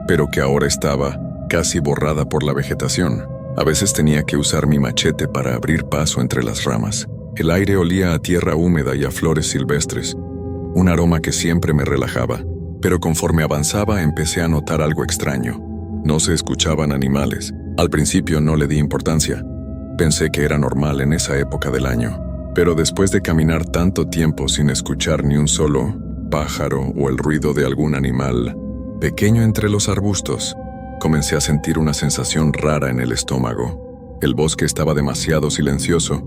pero que ahora estaba casi borrada por la vegetación. A veces tenía que usar mi machete para abrir paso entre las ramas. El aire olía a tierra húmeda y a flores silvestres, un aroma que siempre me relajaba. Pero conforme avanzaba empecé a notar algo extraño. No se escuchaban animales. Al principio no le di importancia. Pensé que era normal en esa época del año. Pero después de caminar tanto tiempo sin escuchar ni un solo pájaro o el ruido de algún animal pequeño entre los arbustos, comencé a sentir una sensación rara en el estómago. El bosque estaba demasiado silencioso,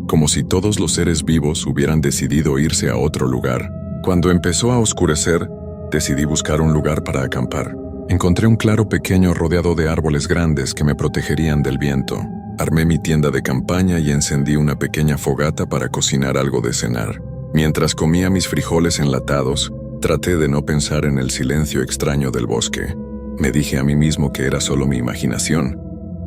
como si todos los seres vivos hubieran decidido irse a otro lugar. Cuando empezó a oscurecer, decidí buscar un lugar para acampar. Encontré un claro pequeño rodeado de árboles grandes que me protegerían del viento. Armé mi tienda de campaña y encendí una pequeña fogata para cocinar algo de cenar. Mientras comía mis frijoles enlatados, traté de no pensar en el silencio extraño del bosque. Me dije a mí mismo que era solo mi imaginación,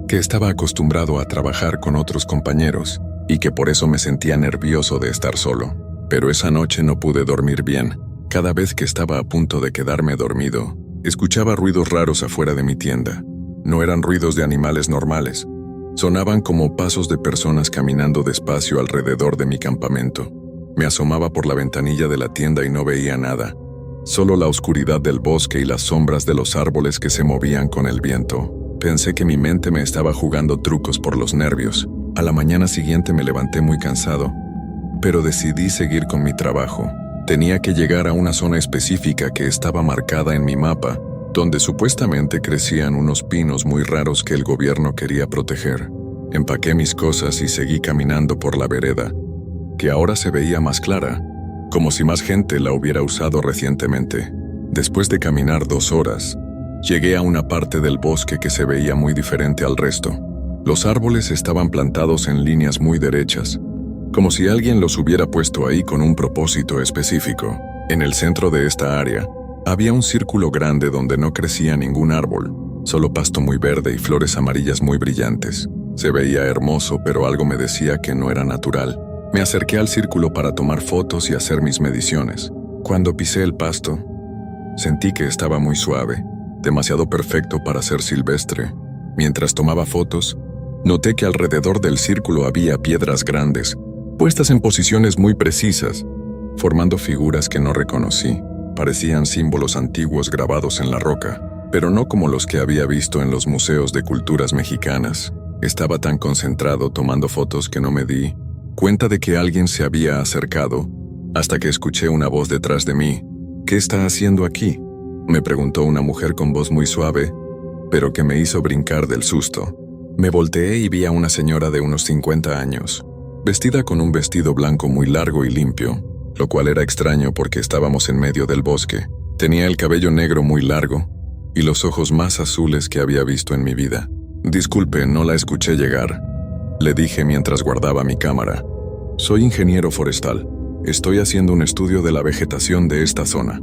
que estaba acostumbrado a trabajar con otros compañeros y que por eso me sentía nervioso de estar solo. Pero esa noche no pude dormir bien. Cada vez que estaba a punto de quedarme dormido, escuchaba ruidos raros afuera de mi tienda. No eran ruidos de animales normales. Sonaban como pasos de personas caminando despacio alrededor de mi campamento. Me asomaba por la ventanilla de la tienda y no veía nada. Solo la oscuridad del bosque y las sombras de los árboles que se movían con el viento. Pensé que mi mente me estaba jugando trucos por los nervios. A la mañana siguiente me levanté muy cansado, pero decidí seguir con mi trabajo. Tenía que llegar a una zona específica que estaba marcada en mi mapa, donde supuestamente crecían unos pinos muy raros que el gobierno quería proteger. Empaqué mis cosas y seguí caminando por la vereda, que ahora se veía más clara, como si más gente la hubiera usado recientemente. Después de caminar 2 horas, llegué a una parte del bosque que se veía muy diferente al resto. Los árboles estaban plantados en líneas muy derechas, como si alguien los hubiera puesto ahí con un propósito específico. En el centro de esta área, había un círculo grande donde no crecía ningún árbol, solo pasto muy verde y flores amarillas muy brillantes. Se veía hermoso, pero algo me decía que no era natural. Me acerqué al círculo para tomar fotos y hacer mis mediciones. Cuando pisé el pasto, sentí que estaba muy suave, demasiado perfecto para ser silvestre. Mientras tomaba fotos, Noté que alrededor del círculo había piedras grandes, puestas en posiciones muy precisas, formando figuras que no reconocí. Parecían símbolos antiguos grabados en la roca, pero no como los que había visto en los museos de culturas mexicanas. Estaba tan concentrado tomando fotos que no me di cuenta de que alguien se había acercado, hasta que escuché una voz detrás de mí. «¿Qué está haciendo aquí?», me preguntó una mujer con voz muy suave, pero que me hizo brincar del susto. Me volteé y vi a una señora de unos 50 años, vestida con un vestido blanco muy largo y limpio, lo cual era extraño porque estábamos en medio del bosque. Tenía el cabello negro muy largo y los ojos más azules que había visto en mi vida. «Disculpe, no la escuché llegar», le dije mientras guardaba mi cámara. «Soy ingeniero forestal. Estoy haciendo un estudio de la vegetación de esta zona».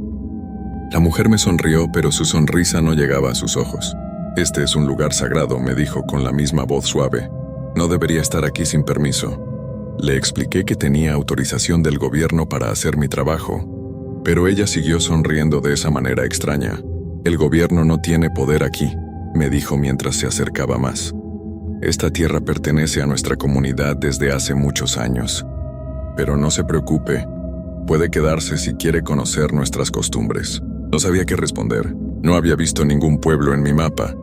La mujer me sonrió, pero su sonrisa no llegaba a sus ojos. «Este es un lugar sagrado», me dijo con la misma voz suave. «No debería estar aquí sin permiso». Le expliqué que tenía autorización del gobierno para hacer mi trabajo, pero ella siguió sonriendo de esa manera extraña. «El gobierno no tiene poder aquí», me dijo mientras se acercaba más. «Esta tierra pertenece a nuestra comunidad desde hace muchos años. Pero no se preocupe, puede quedarse si quiere conocer nuestras costumbres». No sabía qué responder. No había visto ningún pueblo en mi mapa,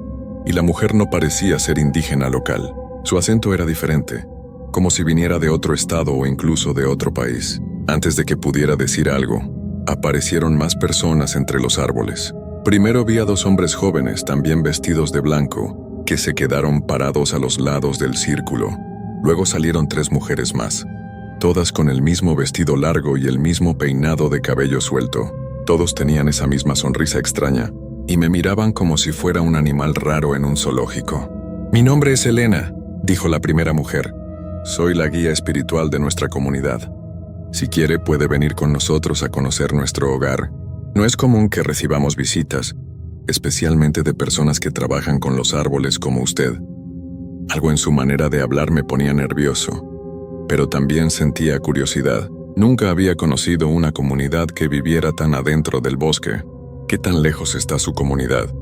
y la mujer no parecía ser indígena local. Su acento era diferente, como si viniera de otro estado o incluso de otro país. Antes de que pudiera decir algo, aparecieron más personas entre los árboles. Primero vi a 2 hombres jóvenes, también vestidos de blanco, que se quedaron parados a los lados del círculo. Luego salieron 3 mujeres más, todas con el mismo vestido largo y el mismo peinado de cabello suelto. Todos tenían esa misma sonrisa extraña, y me miraban como si fuera un animal raro en un zoológico. «Mi nombre es Elena», dijo la primera mujer. «Soy la guía espiritual de nuestra comunidad. Si quiere, puede venir con nosotros a conocer nuestro hogar. No es común que recibamos visitas, especialmente de personas que trabajan con los árboles como usted». Algo en su manera de hablar me ponía nervioso, pero también sentía curiosidad. Nunca había conocido una comunidad que viviera tan adentro del bosque. «¿Qué tan lejos está su comunidad?»,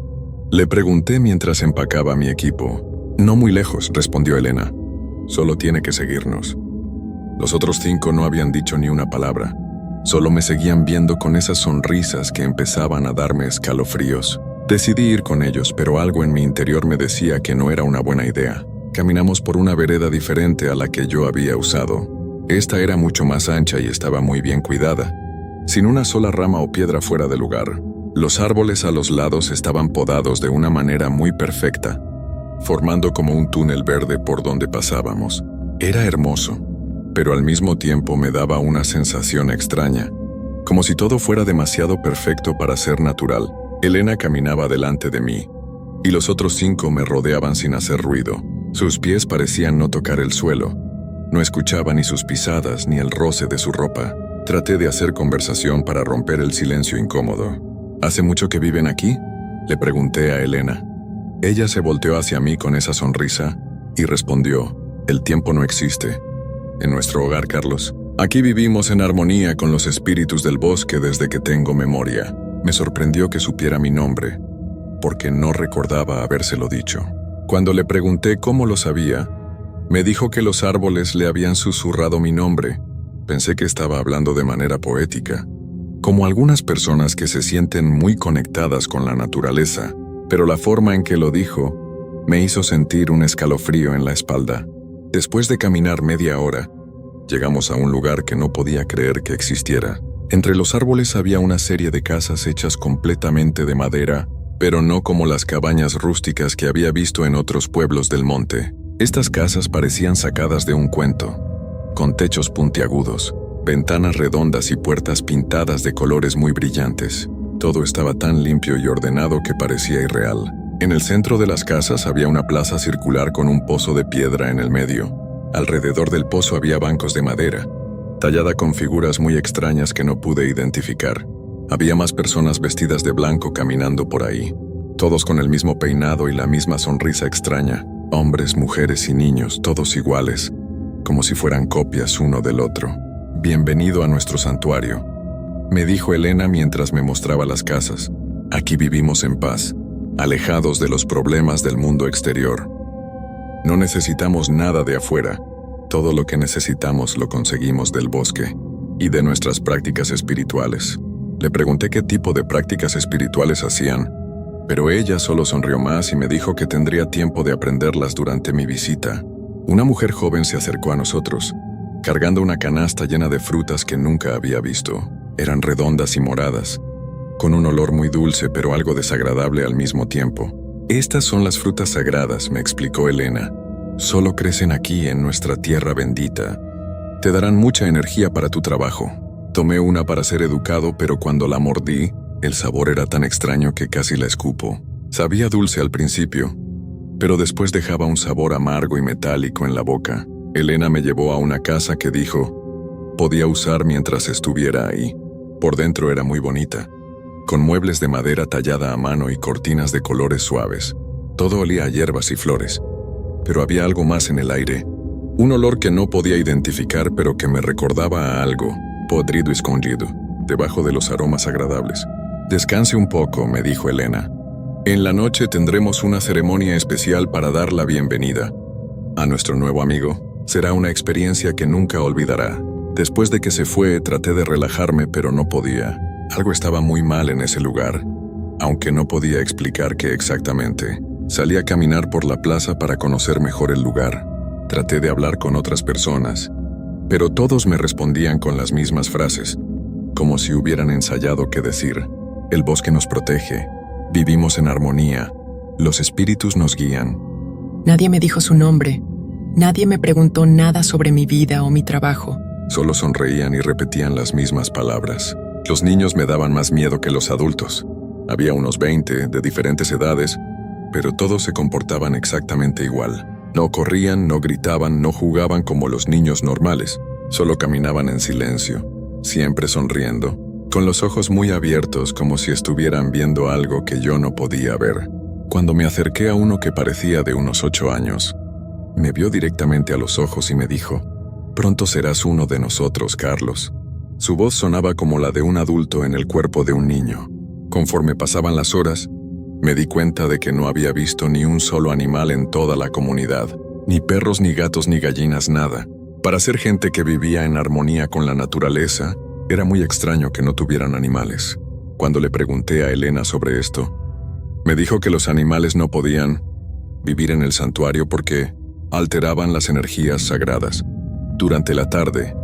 le pregunté mientras empacaba mi equipo. «No muy lejos», respondió Elena. «Solo tiene que seguirnos». Los otros 5 no habían dicho ni una palabra. Solo me seguían viendo con esas sonrisas que empezaban a darme escalofríos. Decidí ir con ellos, pero algo en mi interior me decía que no era una buena idea. Caminamos por una vereda diferente a la que yo había usado. Esta era mucho más ancha y estaba muy bien cuidada, sin una sola rama o piedra fuera de lugar. Los árboles a los lados estaban podados de una manera muy perfecta, formando como un túnel verde por donde pasábamos. Era hermoso, pero al mismo tiempo me daba una sensación extraña, como si todo fuera demasiado perfecto para ser natural. Elena caminaba delante de mí, y los otros 5 me rodeaban sin hacer ruido. Sus pies parecían no tocar el suelo. No escuchaba ni sus pisadas ni el roce de su ropa. Traté de hacer conversación para romper el silencio incómodo. «¿Hace mucho que viven aquí?», le pregunté a Elena. Ella se volteó hacia mí con esa sonrisa y respondió: «El tiempo no existe. En nuestro hogar, Carlos. Aquí vivimos en armonía con los espíritus del bosque desde que tengo memoria». Me sorprendió que supiera mi nombre, porque no recordaba habérselo dicho. Cuando le pregunté cómo lo sabía, me dijo que los árboles le habían susurrado mi nombre. Pensé que estaba hablando de manera poética, como algunas personas que se sienten muy conectadas con la naturaleza, pero la forma en que lo dijo me hizo sentir un escalofrío en la espalda. Después de caminar media hora, llegamos a un lugar que no podía creer que existiera. Entre los árboles había una serie de casas hechas completamente de madera, pero no como las cabañas rústicas que había visto en otros pueblos del monte. Estas casas parecían sacadas de un cuento, con techos puntiagudos, ventanas redondas y puertas pintadas de colores muy brillantes. Todo estaba tan limpio y ordenado que parecía irreal. En el centro de las casas había una plaza circular con un pozo de piedra en el medio. Alrededor del pozo había bancos de madera, tallada con figuras muy extrañas que no pude identificar. Había más personas vestidas de blanco caminando por ahí, todos con el mismo peinado y la misma sonrisa extraña. Hombres, mujeres y niños, todos iguales, como si fueran copias uno del otro. «Bienvenido a nuestro santuario», me dijo Elena mientras me mostraba las casas. «Aquí vivimos en paz, alejados de los problemas del mundo exterior». No necesitamos nada de afuera. Todo lo que necesitamos lo conseguimos del bosque y de nuestras prácticas espirituales. Le pregunté qué tipo de prácticas espirituales hacían, pero ella solo sonrió más y me dijo que tendría tiempo de aprenderlas durante mi visita. Una mujer joven se acercó a nosotros, cargando una canasta llena de frutas que nunca había visto. Eran redondas y moradas, con un olor muy dulce pero algo desagradable al mismo tiempo. Estas son las frutas sagradas, me explicó Elena. Solo crecen aquí en nuestra tierra bendita. Te darán mucha energía para tu trabajo. Tomé una para ser educado, pero cuando la mordí, el sabor era tan extraño que casi la escupo. Sabía dulce al principio, pero después dejaba un sabor amargo y metálico en la boca. Elena me llevó a una casa que dijo podía usar mientras estuviera ahí. Por dentro era muy bonita, con muebles de madera tallada a mano y cortinas de colores suaves. Todo olía a hierbas y flores, pero había algo más en el aire. Un olor que no podía identificar, pero que me recordaba a algo podrido y escondido, debajo de los aromas agradables. Descanse un poco, me dijo Elena. En la noche tendremos una ceremonia especial para dar la bienvenida a nuestro nuevo amigo. Será una experiencia que nunca olvidará. Después de que se fue, traté de relajarme, pero no podía. Algo estaba muy mal en ese lugar, aunque no podía explicar qué exactamente. Salí a caminar por la plaza para conocer mejor el lugar. Traté de hablar con otras personas, pero todos me respondían con las mismas frases, como si hubieran ensayado qué decir. El bosque nos protege, vivimos en armonía, los espíritus nos guían. Nadie me dijo su nombre, nadie me preguntó nada sobre mi vida o mi trabajo. Solo sonreían y repetían las mismas palabras. Los niños me daban más miedo que los adultos. Había unos 20, de diferentes edades, pero todos se comportaban exactamente igual. No corrían, no gritaban, no jugaban como los niños normales. Solo caminaban en silencio, siempre sonriendo, con los ojos muy abiertos como si estuvieran viendo algo que yo no podía ver. Cuando me acerqué a uno que parecía de unos 8 años, me vio directamente a los ojos y me dijo: «Pronto serás uno de nosotros, Carlos». Su voz sonaba como la de un adulto en el cuerpo de un niño. Conforme pasaban las horas, me di cuenta de que no había visto ni un solo animal en toda la comunidad. Ni perros, ni gatos, ni gallinas, nada. Para ser gente que vivía en armonía con la naturaleza, era muy extraño que no tuvieran animales. Cuando le pregunté a Elena sobre esto, me dijo que los animales no podían vivir en el santuario porque alteraban las energías sagradas. Durante la tarde,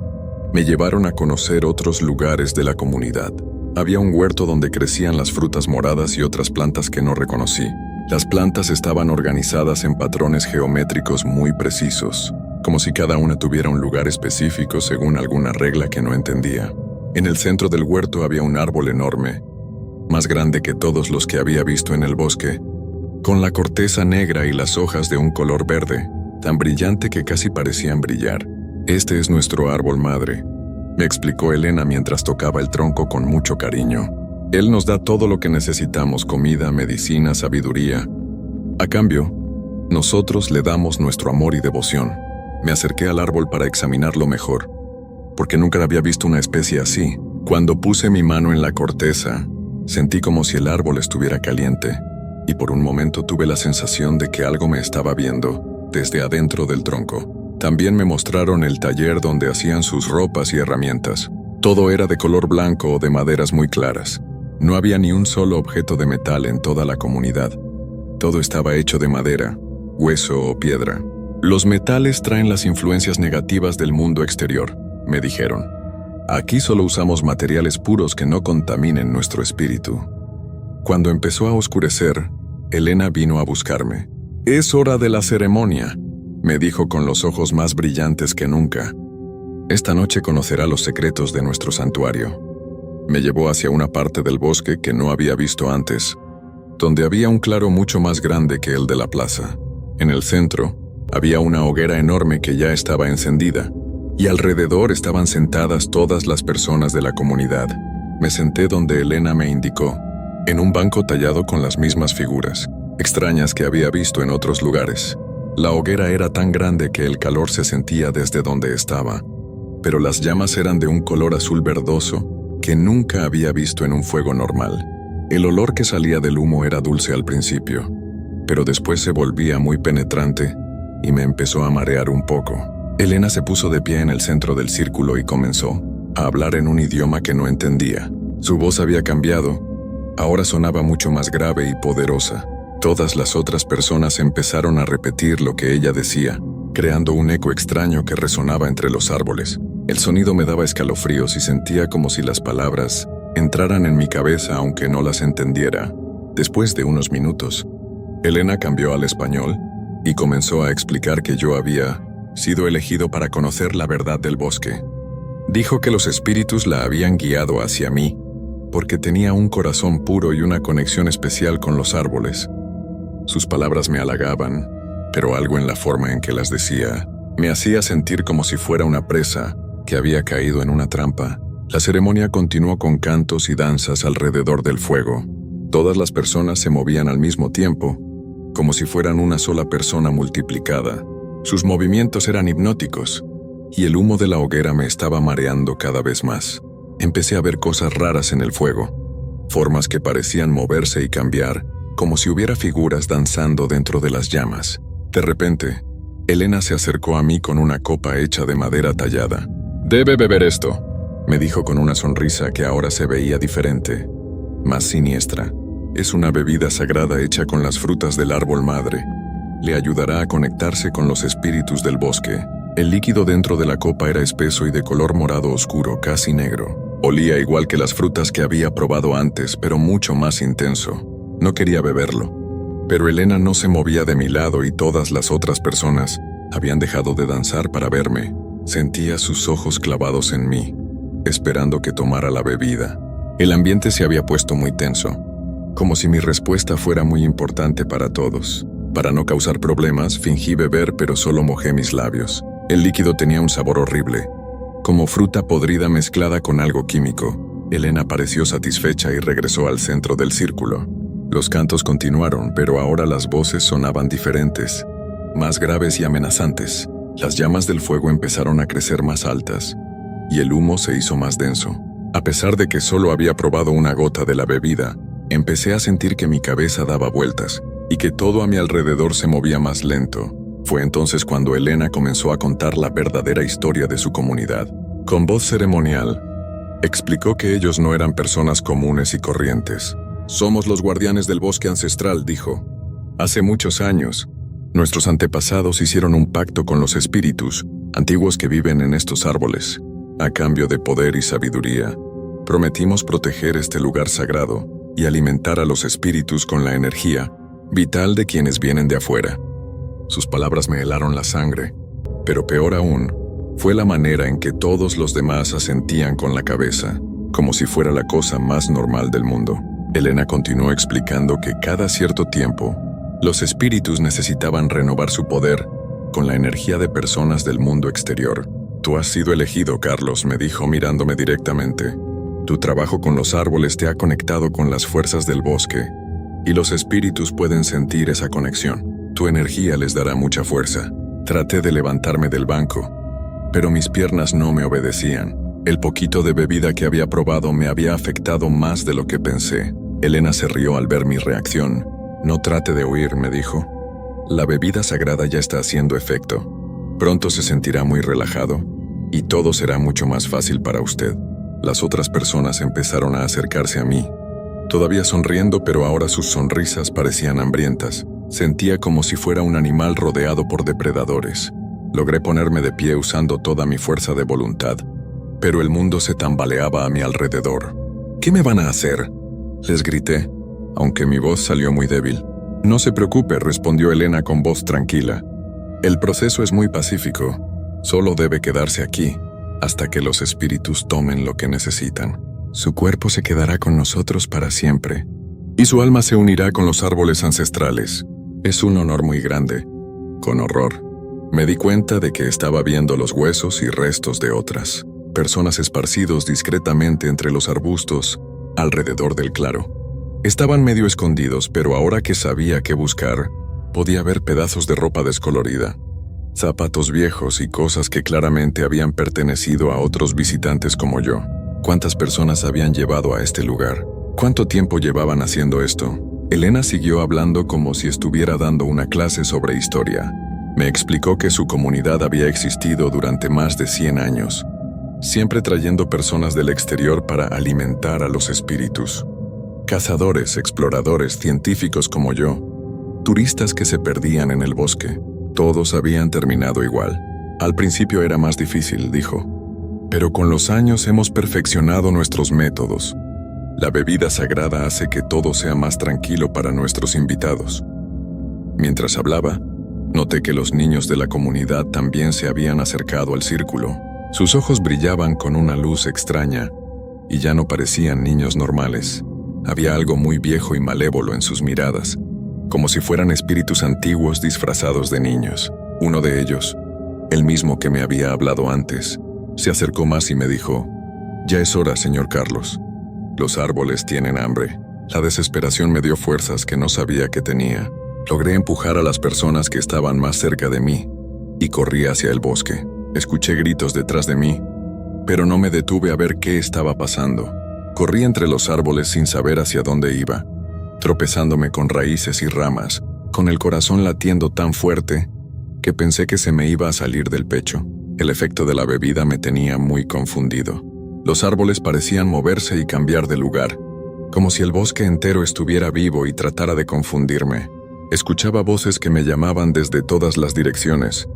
me llevaron a conocer otros lugares de la comunidad. Había un huerto donde crecían las frutas moradas y otras plantas que no reconocí. Las plantas estaban organizadas en patrones geométricos muy precisos, como si cada una tuviera un lugar específico según alguna regla que no entendía. En el centro del huerto había un árbol enorme, más grande que todos los que había visto en el bosque, con la corteza negra y las hojas de un color verde, tan brillante que casi parecían brillar. «Este es nuestro árbol madre», me explicó Elena mientras tocaba el tronco con mucho cariño. «Él nos da todo lo que necesitamos: comida, medicina, sabiduría. A cambio, nosotros le damos nuestro amor y devoción». Me acerqué al árbol para examinarlo mejor, porque nunca había visto una especie así. Cuando puse mi mano en la corteza, sentí como si el árbol estuviera caliente, y por un momento tuve la sensación de que algo me estaba viendo desde adentro del tronco. También me mostraron el taller donde hacían sus ropas y herramientas. Todo era de color blanco o de maderas muy claras. No había ni un solo objeto de metal en toda la comunidad. Todo estaba hecho de madera, hueso o piedra. «Los metales traen las influencias negativas del mundo exterior», me dijeron. «Aquí solo usamos materiales puros que no contaminen nuestro espíritu». Cuando empezó a oscurecer, Elena vino a buscarme. «Es hora de la ceremonia», me dijo con los ojos más brillantes que nunca. «Esta noche conocerá los secretos de nuestro santuario». Me llevó hacia una parte del bosque que no había visto antes, donde había un claro mucho más grande que el de la plaza. En el centro, había una hoguera enorme que ya estaba encendida, y alrededor estaban sentadas todas las personas de la comunidad. Me senté donde Elena me indicó, en un banco tallado con las mismas figuras, extrañas que había visto en otros lugares. La hoguera era tan grande que el calor se sentía desde donde estaba, pero las llamas eran de un color azul verdoso que nunca había visto en un fuego normal. El olor que salía del humo era dulce al principio, pero después se volvía muy penetrante y me empezó a marear un poco. Elena se puso de pie en el centro del círculo y comenzó a hablar en un idioma que no entendía. Su voz había cambiado. Ahora sonaba mucho más grave y poderosa. Todas las otras personas empezaron a repetir lo que ella decía, creando un eco extraño que resonaba entre los árboles. El sonido me daba escalofríos y sentía como si las palabras entraran en mi cabeza aunque no las entendiera. Después de unos minutos, Elena cambió al español y comenzó a explicar que yo había sido elegido para conocer la verdad del bosque. Dijo que los espíritus la habían guiado hacia mí, porque tenía un corazón puro y una conexión especial con los árboles. Sus palabras me halagaban, pero algo en la forma en que las decía me hacía sentir como si fuera una presa que había caído en una trampa. La ceremonia continuó con cantos y danzas alrededor del fuego. Todas las personas se movían al mismo tiempo, como si fueran una sola persona multiplicada. Sus movimientos eran hipnóticos, y el humo de la hoguera me estaba mareando cada vez más. Empecé a ver cosas raras en el fuego, formas que parecían moverse y cambiar, como si hubiera figuras danzando dentro de las llamas. De repente, Elena se acercó a mí con una copa hecha de madera tallada. «Debe beber esto», me dijo con una sonrisa que ahora se veía diferente, más siniestra. «Es una bebida sagrada hecha con las frutas del árbol madre. Le ayudará a conectarse con los espíritus del bosque». El líquido dentro de la copa era espeso y de color morado oscuro, casi negro. Olía igual que las frutas que había probado antes, pero mucho más intenso. No quería beberlo. Pero Elena no se movía de mi lado y todas las otras personas habían dejado de danzar para verme. Sentía sus ojos clavados en mí, esperando que tomara la bebida. El ambiente se había puesto muy tenso, como si mi respuesta fuera muy importante para todos. Para no causar problemas, fingí beber, pero solo mojé mis labios. El líquido tenía un sabor horrible, como fruta podrida mezclada con algo químico. Elena pareció satisfecha y regresó al centro del círculo. Los cantos continuaron, pero ahora las voces sonaban diferentes, más graves y amenazantes. Las llamas del fuego empezaron a crecer más altas, y el humo se hizo más denso. A pesar de que solo había probado una gota de la bebida, empecé a sentir que mi cabeza daba vueltas, y que todo a mi alrededor se movía más lento. Fue entonces cuando Elena comenzó a contar la verdadera historia de su comunidad. Con voz ceremonial, explicó que ellos no eran personas comunes y corrientes. «Somos los guardianes del bosque ancestral», dijo. «Hace muchos años, nuestros antepasados hicieron un pacto con los espíritus antiguos que viven en estos árboles. A cambio de poder y sabiduría, prometimos proteger este lugar sagrado y alimentar a los espíritus con la energía vital de quienes vienen de afuera». Sus palabras me helaron la sangre, pero peor aún, fue la manera en que todos los demás asentían con la cabeza, como si fuera la cosa más normal del mundo. Elena continuó explicando que cada cierto tiempo, los espíritus necesitaban renovar su poder con la energía de personas del mundo exterior. «Tú has sido elegido, Carlos», me dijo mirándome directamente. «Tu trabajo con los árboles te ha conectado con las fuerzas del bosque, y los espíritus pueden sentir esa conexión. Tu energía les dará mucha fuerza». Traté de levantarme del banco, pero mis piernas no me obedecían. El poquito de bebida que había probado me había afectado más de lo que pensé. Elena se rió al ver mi reacción. «No trate de huir», me dijo. «La bebida sagrada ya está haciendo efecto. Pronto se sentirá muy relajado, y todo será mucho más fácil para usted». Las otras personas empezaron a acercarse a mí, todavía sonriendo, pero ahora sus sonrisas parecían hambrientas. Sentía como si fuera un animal rodeado por depredadores. Logré ponerme de pie usando toda mi fuerza de voluntad, pero el mundo se tambaleaba a mi alrededor. «¿Qué me van a hacer?», les grité, aunque mi voz salió muy débil. «No se preocupe», respondió Elena con voz tranquila. «El proceso es muy pacífico. Solo debe quedarse aquí, hasta que los espíritus tomen lo que necesitan. Su cuerpo se quedará con nosotros para siempre, y su alma se unirá con los árboles ancestrales. Es un honor muy grande». Con horror, me di cuenta de que estaba viendo los huesos y restos de otras personas esparcidos discretamente entre los arbustos alrededor del claro. Estaban medio escondidos, pero ahora que sabía qué buscar, podía ver pedazos de ropa descolorida, zapatos viejos y cosas que claramente habían pertenecido a otros visitantes como yo. ¿Cuántas personas habían llevado a este lugar? ¿Cuánto tiempo llevaban haciendo esto? Elena siguió hablando como si estuviera dando una clase sobre historia. Me explicó que su comunidad había existido durante más de 100 años, siempre trayendo personas del exterior para alimentar a los espíritus. Cazadores, exploradores, científicos como yo, turistas que se perdían en el bosque, todos habían terminado igual. Al principio era más difícil, dijo, pero con los años hemos perfeccionado nuestros métodos. La bebida sagrada hace que todo sea más tranquilo para nuestros invitados. Mientras hablaba, noté que los niños de la comunidad también se habían acercado al círculo. Sus ojos brillaban con una luz extraña y ya no parecían niños normales. Había algo muy viejo y malévolo en sus miradas, como si fueran espíritus antiguos disfrazados de niños. Uno de ellos, el mismo que me había hablado antes, se acercó más y me dijo: «Ya es hora, señor Carlos. Los árboles tienen hambre». La desesperación me dio fuerzas que no sabía que tenía. Logré empujar a las personas que estaban más cerca de mí y corrí hacia el bosque. Escuché gritos detrás de mí, pero no me detuve a ver qué estaba pasando. Corrí entre los árboles sin saber hacia dónde iba, tropezándome con raíces y ramas, con el corazón latiendo tan fuerte que pensé que se me iba a salir del pecho. El efecto de la bebida me tenía muy confundido. Los árboles parecían moverse y cambiar de lugar, como si el bosque entero estuviera vivo y tratara de confundirme. Escuchaba voces que me llamaban desde todas las direcciones,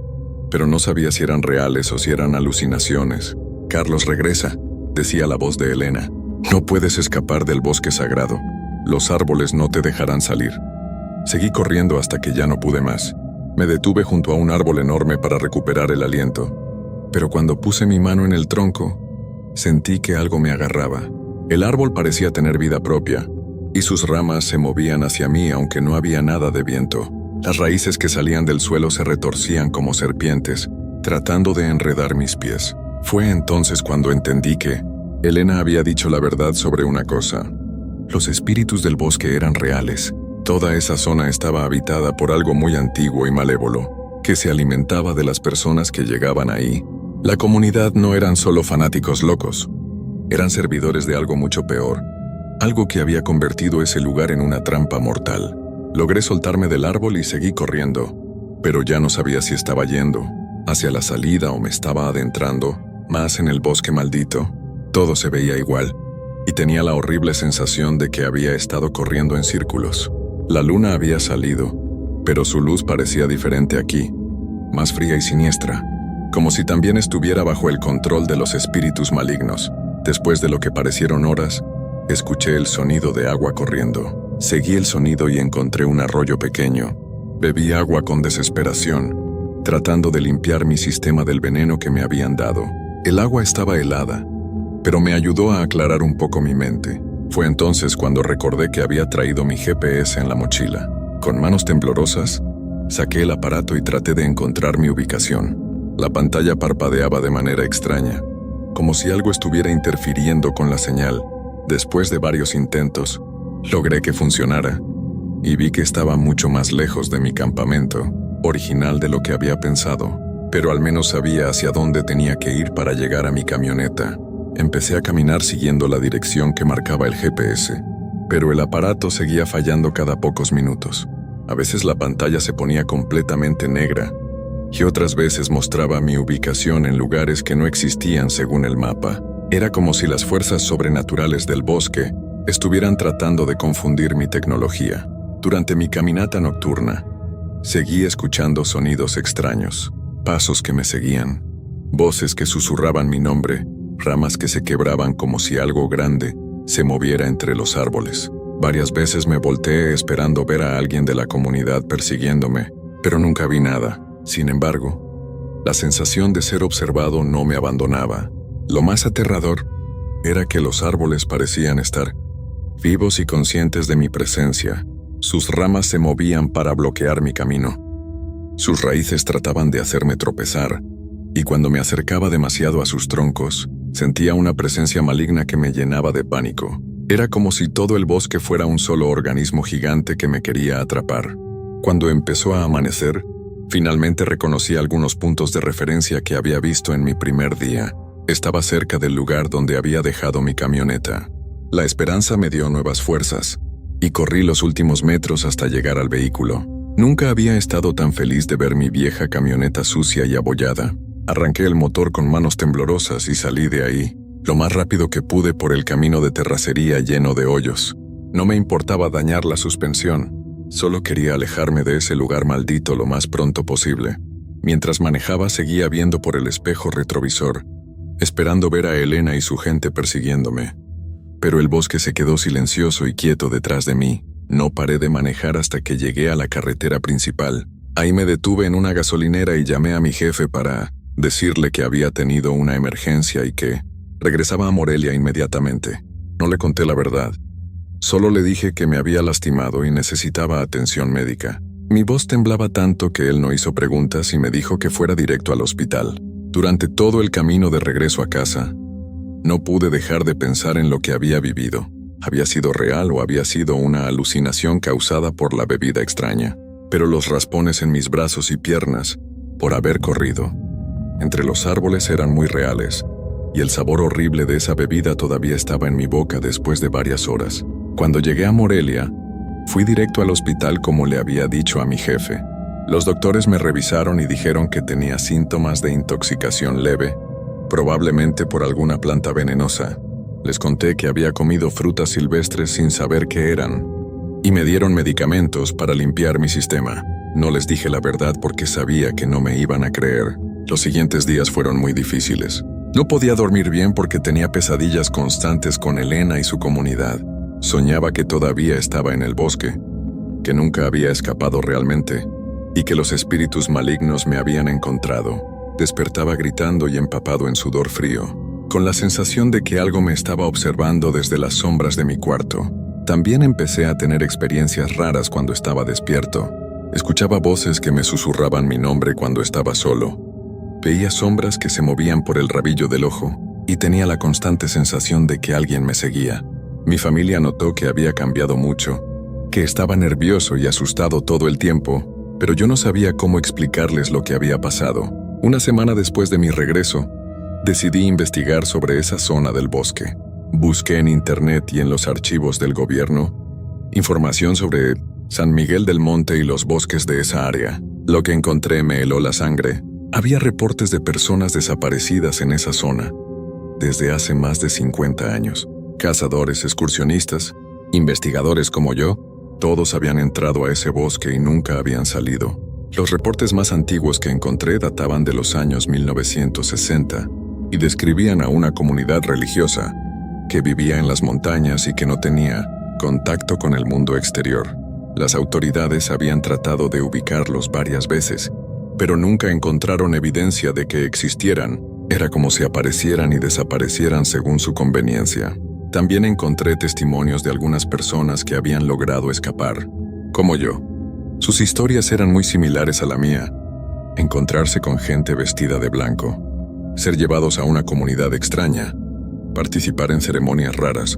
pero no sabía si eran reales o si eran alucinaciones. «Carlos, regresa», decía la voz de Elena. «No puedes escapar del bosque sagrado. Los árboles no te dejarán salir». Seguí corriendo hasta que ya no pude más. Me detuve junto a un árbol enorme para recuperar el aliento, pero cuando puse mi mano en el tronco, sentí que algo me agarraba. El árbol parecía tener vida propia, y sus ramas se movían hacia mí aunque no había nada de viento. Las raíces que salían del suelo se retorcían como serpientes, tratando de enredar mis pies. Fue entonces cuando entendí que Elena había dicho la verdad sobre una cosa. Los espíritus del bosque eran reales. Toda esa zona estaba habitada por algo muy antiguo y malévolo, que se alimentaba de las personas que llegaban ahí. La comunidad no eran solo fanáticos locos, eran servidores de algo mucho peor, algo que había convertido ese lugar en una trampa mortal. Logré soltarme del árbol y seguí corriendo, pero ya no sabía si estaba yendo hacia la salida o me estaba adentrando más en el bosque maldito. Todo se veía igual, y tenía la horrible sensación de que había estado corriendo en círculos. La luna había salido, pero su luz parecía diferente aquí, más fría y siniestra, como si también estuviera bajo el control de los espíritus malignos. Después de lo que parecieron horas, escuché el sonido de agua corriendo. Seguí el sonido y encontré un arroyo pequeño. Bebí agua con desesperación, tratando de limpiar mi sistema del veneno que me habían dado. El agua estaba helada, pero me ayudó a aclarar un poco mi mente. Fue entonces cuando recordé que había traído mi GPS en la mochila. Con manos temblorosas, saqué el aparato y traté de encontrar mi ubicación. La pantalla parpadeaba de manera extraña, como si algo estuviera interfiriendo con la señal. Después de varios intentos, logré que funcionara, y vi que estaba mucho más lejos de mi campamento original de lo que había pensado, pero al menos sabía hacia dónde tenía que ir para llegar a mi camioneta. Empecé a caminar siguiendo la dirección que marcaba el GPS, pero el aparato seguía fallando cada pocos minutos. A veces la pantalla se ponía completamente negra, y otras veces mostraba mi ubicación en lugares que no existían según el mapa. Era como si las fuerzas sobrenaturales del bosque estuvieran tratando de confundir mi tecnología. Durante mi caminata nocturna, seguí escuchando sonidos extraños, pasos que me seguían, voces que susurraban mi nombre, ramas que se quebraban como si algo grande se moviera entre los árboles. Varias veces me volteé esperando ver a alguien de la comunidad persiguiéndome, pero nunca vi nada. Sin embargo, la sensación de ser observado no me abandonaba. Lo más aterrador era que los árboles parecían estar vivos y conscientes de mi presencia. Sus ramas se movían para bloquear mi camino. Sus raíces trataban de hacerme tropezar, y cuando me acercaba demasiado a sus troncos, sentía una presencia maligna que me llenaba de pánico. Era como si todo el bosque fuera un solo organismo gigante que me quería atrapar. Cuando empezó a amanecer, finalmente reconocí algunos puntos de referencia que había visto en mi primer día. Estaba cerca del lugar donde había dejado mi camioneta. La esperanza me dio nuevas fuerzas, y corrí los últimos metros hasta llegar al vehículo. Nunca había estado tan feliz de ver mi vieja camioneta sucia y abollada. Arranqué el motor con manos temblorosas y salí de ahí, lo más rápido que pude por el camino de terracería lleno de hoyos. No me importaba dañar la suspensión, solo quería alejarme de ese lugar maldito lo más pronto posible. Mientras manejaba seguía viendo por el espejo retrovisor, esperando ver a Elena y su gente persiguiéndome. Pero el bosque se quedó silencioso y quieto detrás de mí. No paré de manejar hasta que llegué a la carretera principal. Ahí me detuve en una gasolinera y llamé a mi jefe para decirle que había tenido una emergencia y que regresaba a Morelia inmediatamente. No le conté la verdad. Solo le dije que me había lastimado y necesitaba atención médica. Mi voz temblaba tanto que él no hizo preguntas y me dijo que fuera directo al hospital. Durante todo el camino de regreso a casa, no pude dejar de pensar en lo que había vivido. ¿Había sido real o había sido una alucinación causada por la bebida extraña? Pero los raspones en mis brazos y piernas, por haber corrido entre los árboles, eran muy reales, y el sabor horrible de esa bebida todavía estaba en mi boca después de varias horas. Cuando llegué a Morelia, fui directo al hospital como le había dicho a mi jefe. Los doctores me revisaron y dijeron que tenía síntomas de intoxicación leve, probablemente por alguna planta venenosa. Les conté que había comido frutas silvestres sin saber qué eran, y me dieron medicamentos para limpiar mi sistema. No les dije la verdad porque sabía que no me iban a creer. Los siguientes días fueron muy difíciles. No podía dormir bien porque tenía pesadillas constantes con Elena y su comunidad. Soñaba que todavía estaba en el bosque, que nunca había escapado realmente, y que los espíritus malignos me habían encontrado. Despertaba gritando y empapado en sudor frío, con la sensación de que algo me estaba observando desde las sombras de mi cuarto. También empecé a tener experiencias raras cuando estaba despierto. Escuchaba voces que me susurraban mi nombre cuando estaba solo. Veía sombras que se movían por el rabillo del ojo y tenía la constante sensación de que alguien me seguía. Mi familia notó que había cambiado mucho, que estaba nervioso y asustado todo el tiempo, pero yo no sabía cómo explicarles lo que había pasado. Una semana después de mi regreso, decidí investigar sobre esa zona del bosque. Busqué en internet y en los archivos del gobierno información sobre San Miguel del Monte y los bosques de esa área. Lo que encontré me heló la sangre. Había reportes de personas desaparecidas en esa zona desde hace más de 50 años. Cazadores, excursionistas, investigadores como yo, todos habían entrado a ese bosque y nunca habían salido. Los reportes más antiguos que encontré databan de los años 1960 y describían a una comunidad religiosa que vivía en las montañas y que no tenía contacto con el mundo exterior. Las autoridades habían tratado de ubicarlos varias veces, pero nunca encontraron evidencia de que existieran. Era como si aparecieran y desaparecieran según su conveniencia. También encontré testimonios de algunas personas que habían logrado escapar, como yo. Sus historias eran muy similares a la mía. Encontrarse con gente vestida de blanco, ser llevados a una comunidad extraña, participar en ceremonias raras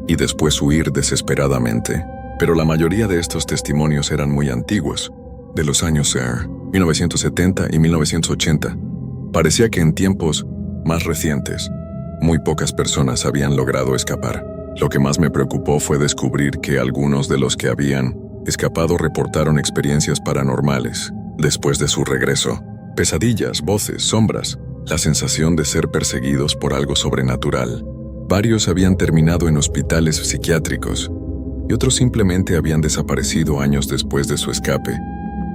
y después huir desesperadamente. Pero la mayoría de estos testimonios eran muy antiguos, de los años 1970 y 1980. Parecía que en tiempos más recientes, muy pocas personas habían logrado escapar. Lo que más me preocupó fue descubrir que algunos de los que habían escapado reportaron experiencias paranormales después de su regreso. Pesadillas, voces, sombras, la sensación de ser perseguidos por algo sobrenatural. Varios habían terminado en hospitales psiquiátricos y otros simplemente habían desaparecido años después de su escape,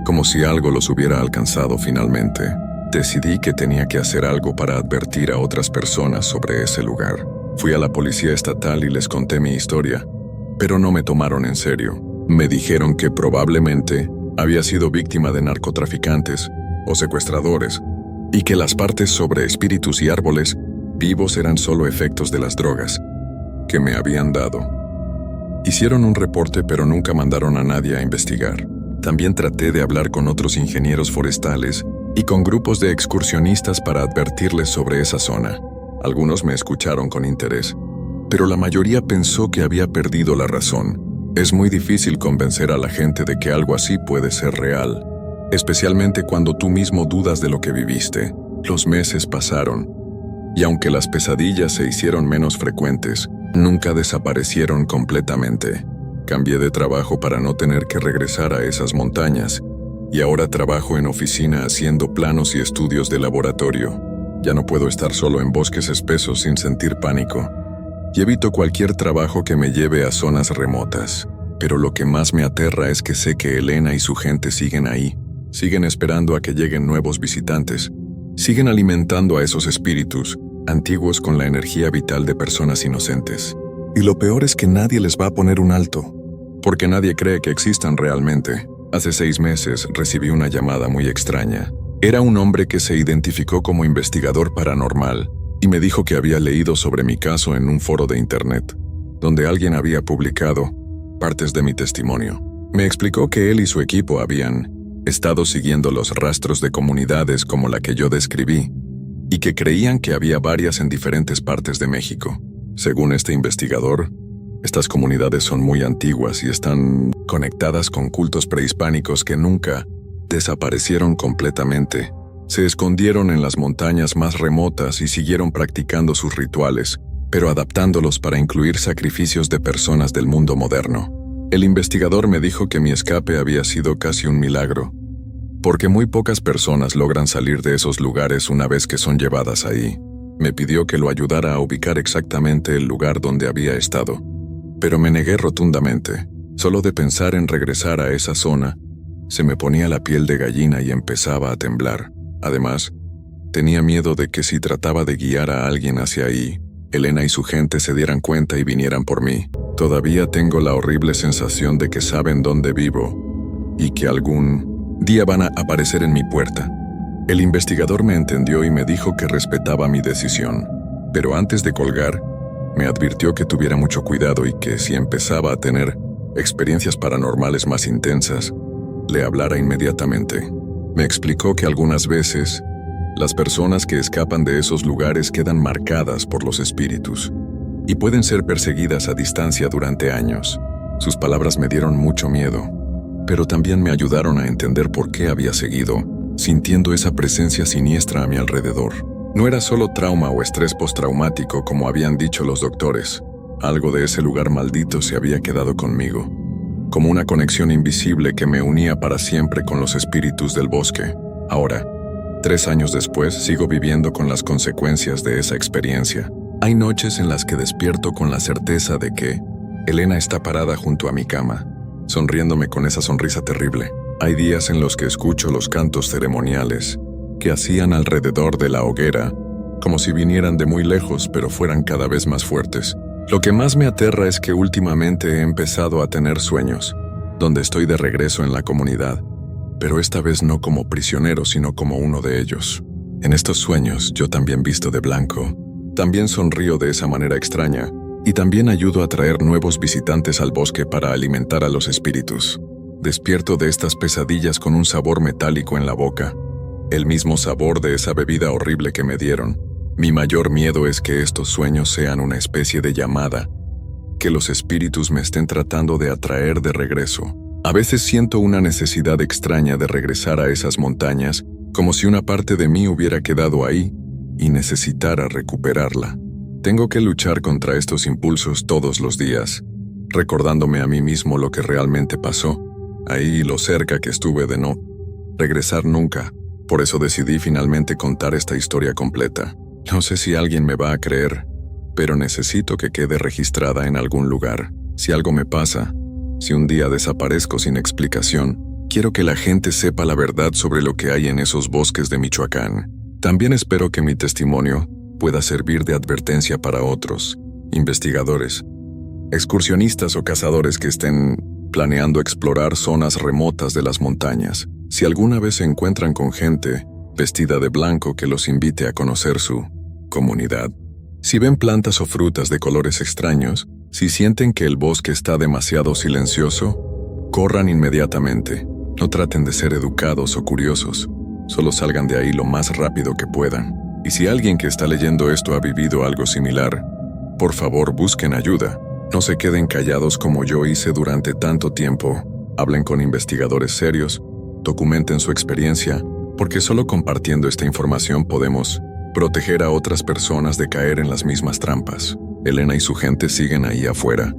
como si algo los hubiera alcanzado finalmente. Decidí que tenía que hacer algo para advertir a otras personas sobre ese lugar. Fui a la policía estatal y les conté mi historia, pero no me tomaron en serio. Me dijeron que probablemente había sido víctima de narcotraficantes o secuestradores, y que las partes sobre espíritus y árboles vivos eran solo efectos de las drogas que me habían dado. Hicieron un reporte pero nunca mandaron a nadie a investigar. También traté de hablar con otros ingenieros forestales y con grupos de excursionistas para advertirles sobre esa zona. Algunos me escucharon con interés, pero la mayoría pensó que había perdido la razón. Es muy difícil convencer a la gente de que algo así puede ser real, especialmente cuando tú mismo dudas de lo que viviste. Los meses pasaron, y aunque las pesadillas se hicieron menos frecuentes, nunca desaparecieron completamente. Cambié de trabajo para no tener que regresar a esas montañas, y ahora trabajo en oficina haciendo planos y estudios de laboratorio. Ya no puedo estar solo en bosques espesos sin sentir pánico. Y evito cualquier trabajo que me lleve a zonas remotas. Pero lo que más me aterra es que sé que Elena y su gente siguen ahí. Siguen esperando a que lleguen nuevos visitantes. Siguen alimentando a esos espíritus antiguos con la energía vital de personas inocentes. Y lo peor es que nadie les va a poner un alto, porque nadie cree que existan realmente. Hace 6 meses recibí una llamada muy extraña. Era un hombre que se identificó como investigador paranormal y me dijo que había leído sobre mi caso en un foro de internet, donde alguien había publicado partes de mi testimonio. Me explicó que él y su equipo habían estado siguiendo los rastros de comunidades como la que yo describí, y que creían que había varias en diferentes partes de México. Según este investigador, estas comunidades son muy antiguas y están conectadas con cultos prehispánicos que nunca desaparecieron completamente. Se escondieron en las montañas más remotas y siguieron practicando sus rituales, pero adaptándolos para incluir sacrificios de personas del mundo moderno. El investigador me dijo que mi escape había sido casi un milagro, porque muy pocas personas logran salir de esos lugares una vez que son llevadas ahí. Me pidió que lo ayudara a ubicar exactamente el lugar donde había estado, pero me negué rotundamente. Solo de pensar en regresar a esa zona, se me ponía la piel de gallina y empezaba a temblar. Además, tenía miedo de que si trataba de guiar a alguien hacia ahí, Elena y su gente se dieran cuenta y vinieran por mí. Todavía tengo la horrible sensación de que saben dónde vivo y que algún día van a aparecer en mi puerta. El investigador me entendió y me dijo que respetaba mi decisión, pero antes de colgar, me advirtió que tuviera mucho cuidado y que si empezaba a tener experiencias paranormales más intensas, le hablara inmediatamente. Me explicó que algunas veces, las personas que escapan de esos lugares quedan marcadas por los espíritus y pueden ser perseguidas a distancia durante años. Sus palabras me dieron mucho miedo, pero también me ayudaron a entender por qué había seguido, sintiendo esa presencia siniestra a mi alrededor. No era solo trauma o estrés postraumático como habían dicho los doctores. Algo de ese lugar maldito se había quedado conmigo, como una conexión invisible que me unía para siempre con los espíritus del bosque. Ahora, 3 años después, sigo viviendo con las consecuencias de esa experiencia. Hay noches en las que despierto con la certeza de que Elena está parada junto a mi cama, sonriéndome con esa sonrisa terrible. Hay días en los que escucho los cantos ceremoniales que hacían alrededor de la hoguera, como si vinieran de muy lejos, pero fueran cada vez más fuertes. Lo que más me aterra es que últimamente he empezado a tener sueños, donde estoy de regreso en la comunidad, pero esta vez no como prisionero, sino como uno de ellos. En estos sueños yo también visto de blanco, también sonrío de esa manera extraña, y también ayudo a traer nuevos visitantes al bosque para alimentar a los espíritus. Despierto de estas pesadillas con un sabor metálico en la boca, el mismo sabor de esa bebida horrible que me dieron. Mi mayor miedo es que estos sueños sean una especie de llamada, que los espíritus me estén tratando de atraer de regreso. A veces siento una necesidad extraña de regresar a esas montañas, como si una parte de mí hubiera quedado ahí y necesitara recuperarla. Tengo que luchar contra estos impulsos todos los días, recordándome a mí mismo lo que realmente pasó, ahí lo cerca que estuve de no regresar nunca. Por eso decidí finalmente contar esta historia completa. No sé si alguien me va a creer, pero necesito que quede registrada en algún lugar. Si algo me pasa, si un día desaparezco sin explicación, quiero que la gente sepa la verdad sobre lo que hay en esos bosques de Michoacán. También espero que mi testimonio pueda servir de advertencia para otros investigadores, excursionistas o cazadores que estén planeando explorar zonas remotas de las montañas. Si alguna vez se encuentran con gente vestida de blanco que los invite a conocer su comunidad, si ven plantas o frutas de colores extraños, si sienten que el bosque está demasiado silencioso, corran inmediatamente. No traten de ser educados o curiosos, solo salgan de ahí lo más rápido que puedan. Y si alguien que está leyendo esto ha vivido algo similar, por favor busquen ayuda. No se queden callados como yo hice durante tanto tiempo. Hablen con investigadores serios, documenten su experiencia, porque solo compartiendo esta información podemos proteger a otras personas de caer en las mismas trampas. Elena y su gente siguen ahí afuera,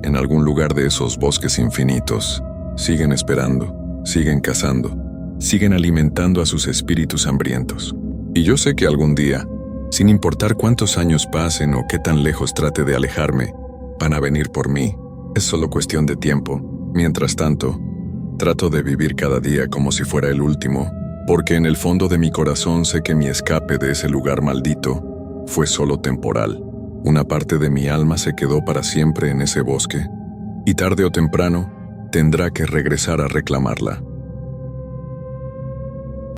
en algún lugar de esos bosques infinitos. Siguen esperando. siguen cazando, siguen alimentando a sus espíritus hambrientos. Y yo sé que algún día, sin importar cuántos años pasen o qué tan lejos trate de alejarme, van a venir por mí. Es solo cuestión de tiempo. Mientras tanto, trato de vivir cada día como si fuera el último, porque en el fondo de mi corazón sé que mi escape de ese lugar maldito fue solo temporal. Una parte de mi alma se quedó para siempre en ese bosque, y tarde o temprano tendrá que regresar a reclamarla.